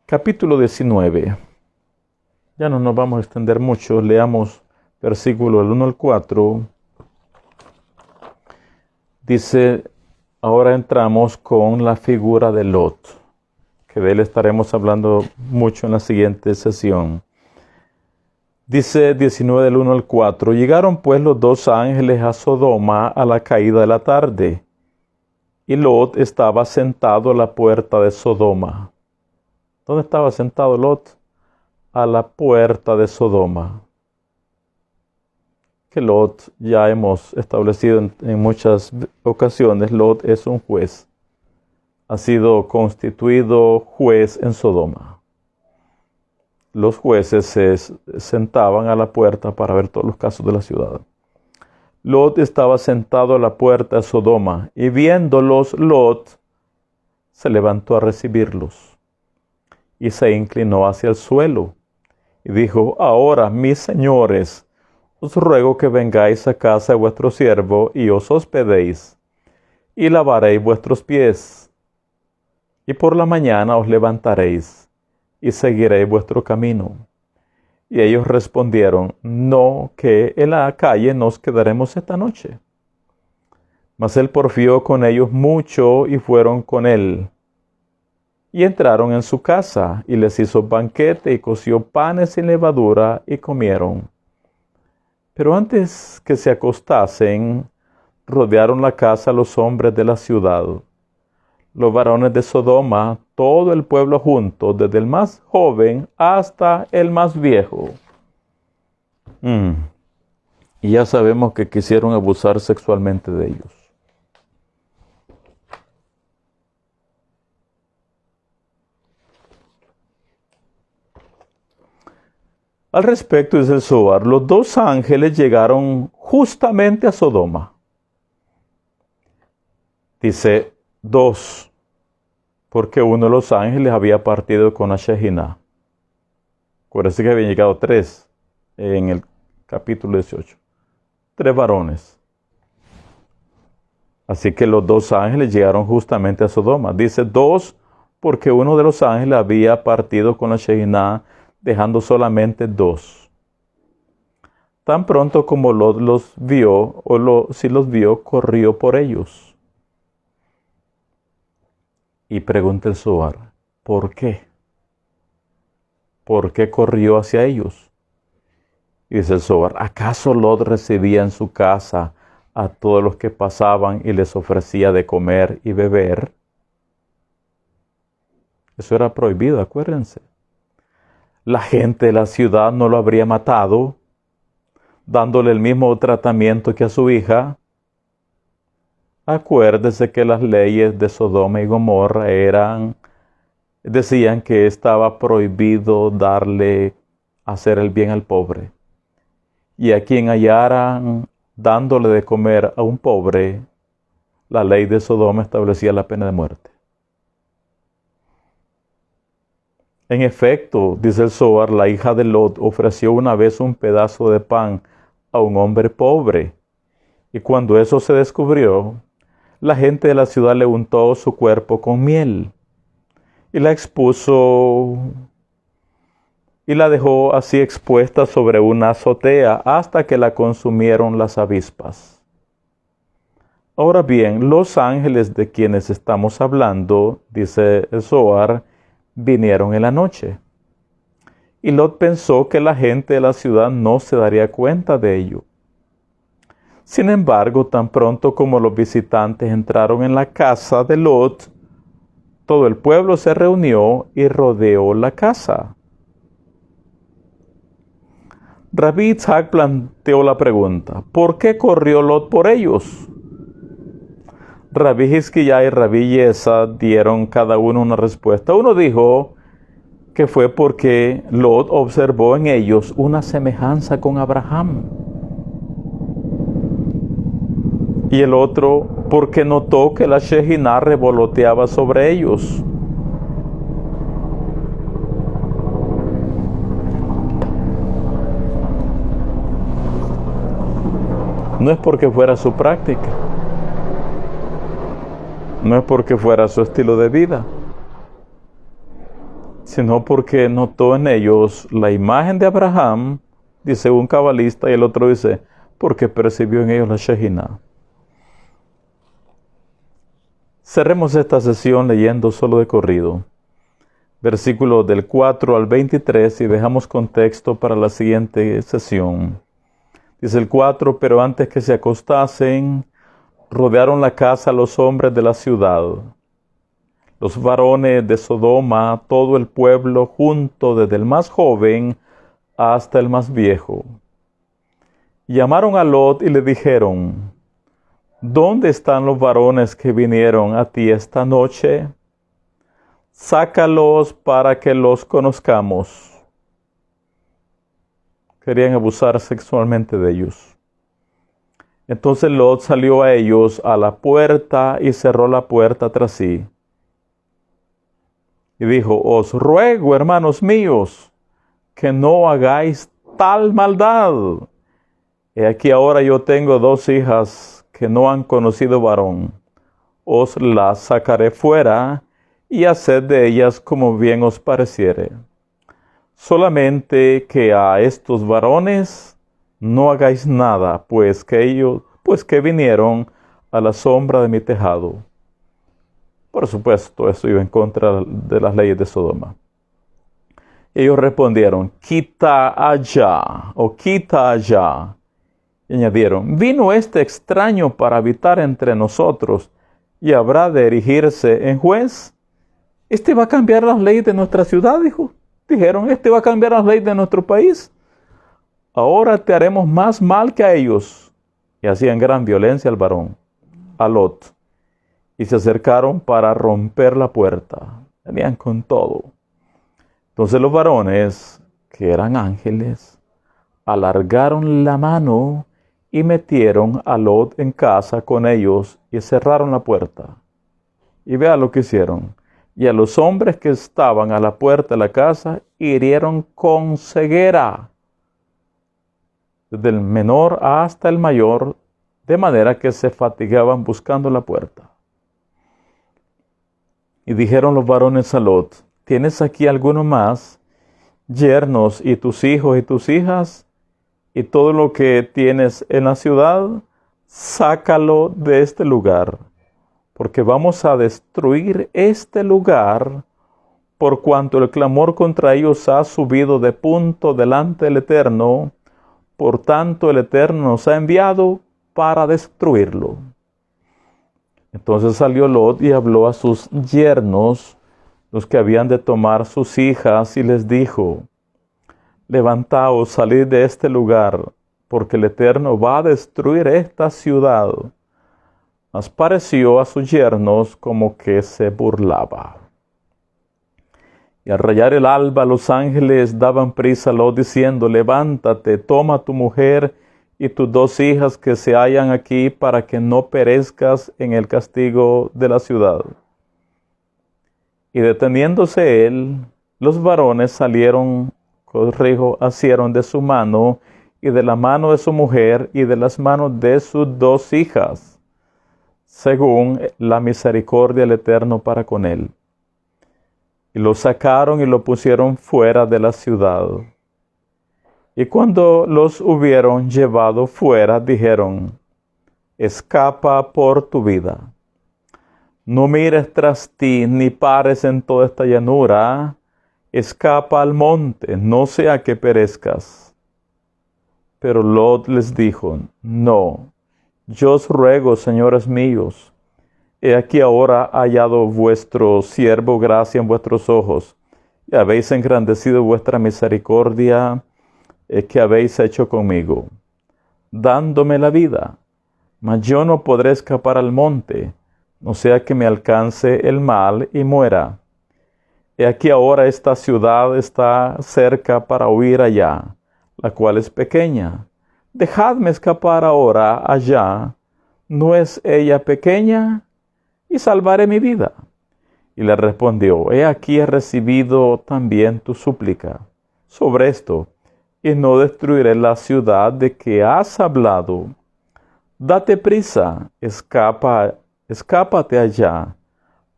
Capítulo 19. Ya no nos vamos a extender mucho. Leamos versículo del 1 al 4. Dice, ahora entramos con la figura de Lot, que de él estaremos hablando mucho en la siguiente sesión. Dice 19 del 1 al 4, llegaron pues los 2 ángeles a Sodoma a la caída de la tarde, y Lot estaba sentado a la puerta de Sodoma. ¿Dónde estaba sentado Lot? A la puerta de Sodoma. Que Lot, ya hemos establecido en muchas ocasiones, Lot es un juez. Ha sido constituido juez en Sodoma. los jueces se sentaban a la puerta para ver todos los casos de la ciudad. Lot estaba sentado a la puerta de Sodoma, y viéndolos, Lot se levantó a recibirlos, y se inclinó hacia el suelo, y dijo: ahora, mis señores, os ruego que vengáis a casa de vuestro siervo, y os hospedéis, y lavaréis vuestros pies, y por la mañana os levantaréis, y seguiréis vuestro camino. Y ellos respondieron: no, que en la calle nos quedaremos esta noche. Mas él porfió con ellos mucho, y fueron con él. Y entraron en su casa, y les hizo banquete, y coció panes sin levadura, y comieron. Pero antes que se acostasen, rodearon la casa los hombres de la ciudad, los varones de Sodoma, todo el pueblo junto, desde el más joven hasta el más viejo. Y ya sabemos que quisieron abusar sexualmente de ellos. Al respecto, dice el Zohar, los dos ángeles llegaron justamente a Sodoma. Dice dos, porque uno de los ángeles había partido con la Shekinah. Acuérdense que habían llegado tres en el capítulo 18. 3 varones. Así que los dos ángeles llegaron justamente a Sodoma. Dice dos, porque uno de los ángeles había partido con la Shekinah, dejando solamente 2. Tan pronto como Lot los vio, si los vio, corrió por ellos. Y pregunta el Zohar: ¿por qué? ¿Por qué corrió hacia ellos? Y dice el Zohar: ¿acaso Lot recibía en su casa a todos los que pasaban y les ofrecía de comer y beber? Eso era prohibido, acuérdense. La gente de la ciudad no lo habría matado, dándole el mismo tratamiento que a su hija. Acuérdese que las leyes de Sodoma y Gomorra decían que estaba prohibido hacer el bien al pobre. Y a quien hallaran dándole de comer a un pobre, la ley de Sodoma establecía la pena de muerte. En efecto, dice el Zohar, la hija de Lot ofreció una vez un pedazo de pan a un hombre pobre, y cuando eso se descubrió, la gente de la ciudad le untó su cuerpo con miel, y la expuso y la dejó así expuesta sobre una azotea hasta que la consumieron las avispas. Ahora bien, los ángeles de quienes estamos hablando, dice el Zohar, vinieron en la noche. Y Lot pensó que la gente de la ciudad no se daría cuenta de ello. Sin embargo, tan pronto como los visitantes entraron en la casa de Lot, todo el pueblo se reunió y rodeó la casa. Rabbi Yitzhak planteó la pregunta: ¿por qué corrió Lot por ellos? Rabbi Hizkiya y Rabbi Yesa dieron cada uno una respuesta. Uno dijo que fue porque Lot observó en ellos una semejanza con Abraham. Y el otro porque notó que la Shekinah revoloteaba sobre ellos. No es porque fuera su práctica. No es porque fuera su estilo de vida, sino porque notó en ellos la imagen de Abraham, dice un cabalista, y el otro dice, porque percibió en ellos la Shekinah. Cerremos esta sesión leyendo solo de corrido, versículos del 4 al 23, y dejamos contexto para la siguiente sesión. Dice el 4, pero antes que se acostasen, rodearon la casa los hombres de la ciudad, los varones de Sodoma, todo el pueblo junto, desde el más joven hasta el más viejo. Llamaron a Lot y le dijeron: ¿dónde están los varones que vinieron a ti esta noche? Sácalos para que los conozcamos. querían abusar sexualmente de ellos. Entonces Lot salió a ellos a la puerta y cerró la puerta tras sí. Y dijo, os ruego, hermanos míos, que no hagáis tal maldad. He aquí ahora yo tengo 2 hijas que no han conocido varón. Os las sacaré fuera y haced de ellas como bien os pareciere. Solamente que a estos varones no hagáis nada, pues que vinieron a la sombra de mi tejado. Por supuesto, esto iba en contra de las leyes de Sodoma. Ellos respondieron, quita allá, o quita allá. Y añadieron, vino este extraño para habitar entre nosotros, y habrá de erigirse en juez. Este va a cambiar las leyes de nuestra ciudad, dijeron, este va a cambiar las leyes de nuestro país. Ahora te haremos más mal que a ellos. Y hacían gran violencia al varón, a Lot. Y se acercaron para romper la puerta. Venían con todo. Entonces los varones, que eran ángeles, alargaron la mano y metieron a Lot en casa con ellos y cerraron la puerta. Y vea lo que hicieron. Y a los hombres que estaban a la puerta de la casa hirieron con ceguera, desde el menor hasta el mayor, de manera que se fatigaban buscando la puerta. Y dijeron los varones a Lot, ¿tienes aquí alguno más, yernos y tus hijos y tus hijas, y todo lo que tienes en la ciudad? Sácalo de este lugar, porque vamos a destruir este lugar, por cuanto el clamor contra ellos ha subido de punto delante del Eterno. Por tanto, el Eterno nos ha enviado para destruirlo. Entonces salió Lot y habló a sus yernos, los que habían de tomar sus hijas, y les dijo, levantaos, salid de este lugar, porque el Eterno va a destruir esta ciudad. Mas pareció a sus yernos como que se burlaba. Y al rayar el alba, los ángeles daban prisa a Lot, diciendo, levántate, toma a tu mujer y tus 2 hijas que se hallan aquí, para que no perezcas en el castigo de la ciudad. Y deteniéndose él, los varones salieron, asieron de su mano, y de la mano de su mujer, y de las manos de sus 2 hijas, según la misericordia del Eterno para con él. Y lo sacaron y lo pusieron fuera de la ciudad. Y cuando los hubieron llevado fuera, dijeron, escapa por tu vida. No mires tras ti, ni pares en toda esta llanura. Escapa al monte, no sea que perezcas. Pero Lot les dijo, no, yo os ruego, señores míos, he aquí ahora hallado vuestro siervo gracia en vuestros ojos, y habéis engrandecido vuestra misericordia que habéis hecho conmigo, dándome la vida. Mas yo no podré escapar al monte, no sea que me alcance el mal y muera. He aquí ahora esta ciudad está cerca para huir allá, la cual es pequeña. Dejadme escapar ahora allá, ¿no es ella pequeña? Y salvaré mi vida. Y le respondió, he aquí he recibido también tu súplica sobre esto, y no destruiré la ciudad de que has hablado. Date prisa, escápate allá,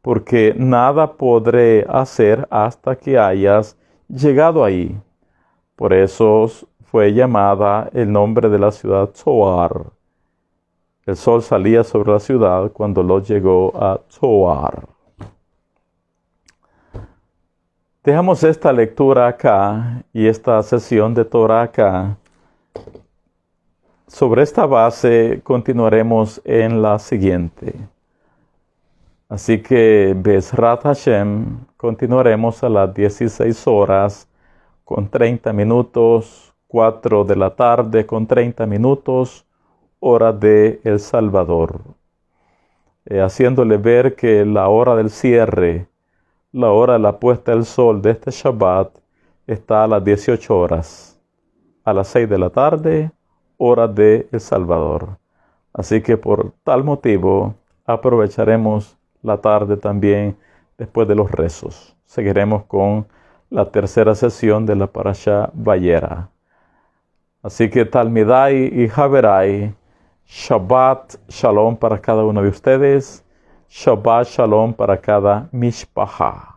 porque nada podré hacer hasta que hayas llegado ahí. Por eso fue llamada el nombre de la ciudad Zoar. El sol salía sobre la ciudad cuando Lot llegó a Zoar. Dejamos esta lectura acá y esta sesión de Torah acá. Sobre esta base continuaremos en la siguiente. Así que, Bezrat Hashem, continuaremos a las 16 horas con 30 minutos, 4 de la tarde con 30 minutos, hora de El Salvador. Haciéndole ver que la hora del cierre, la hora de la puesta del sol de este Shabbat, está a las 18 horas. a las 6 de la tarde, hora de El Salvador. Así que por tal motivo aprovecharemos la tarde también después de los rezos. Seguiremos con la tercera sesión de la Parashá Vayera. Así que Talmidai y Haverai, Shabbat Shalom para cada uno de ustedes. Shabbat Shalom para cada mishpacha.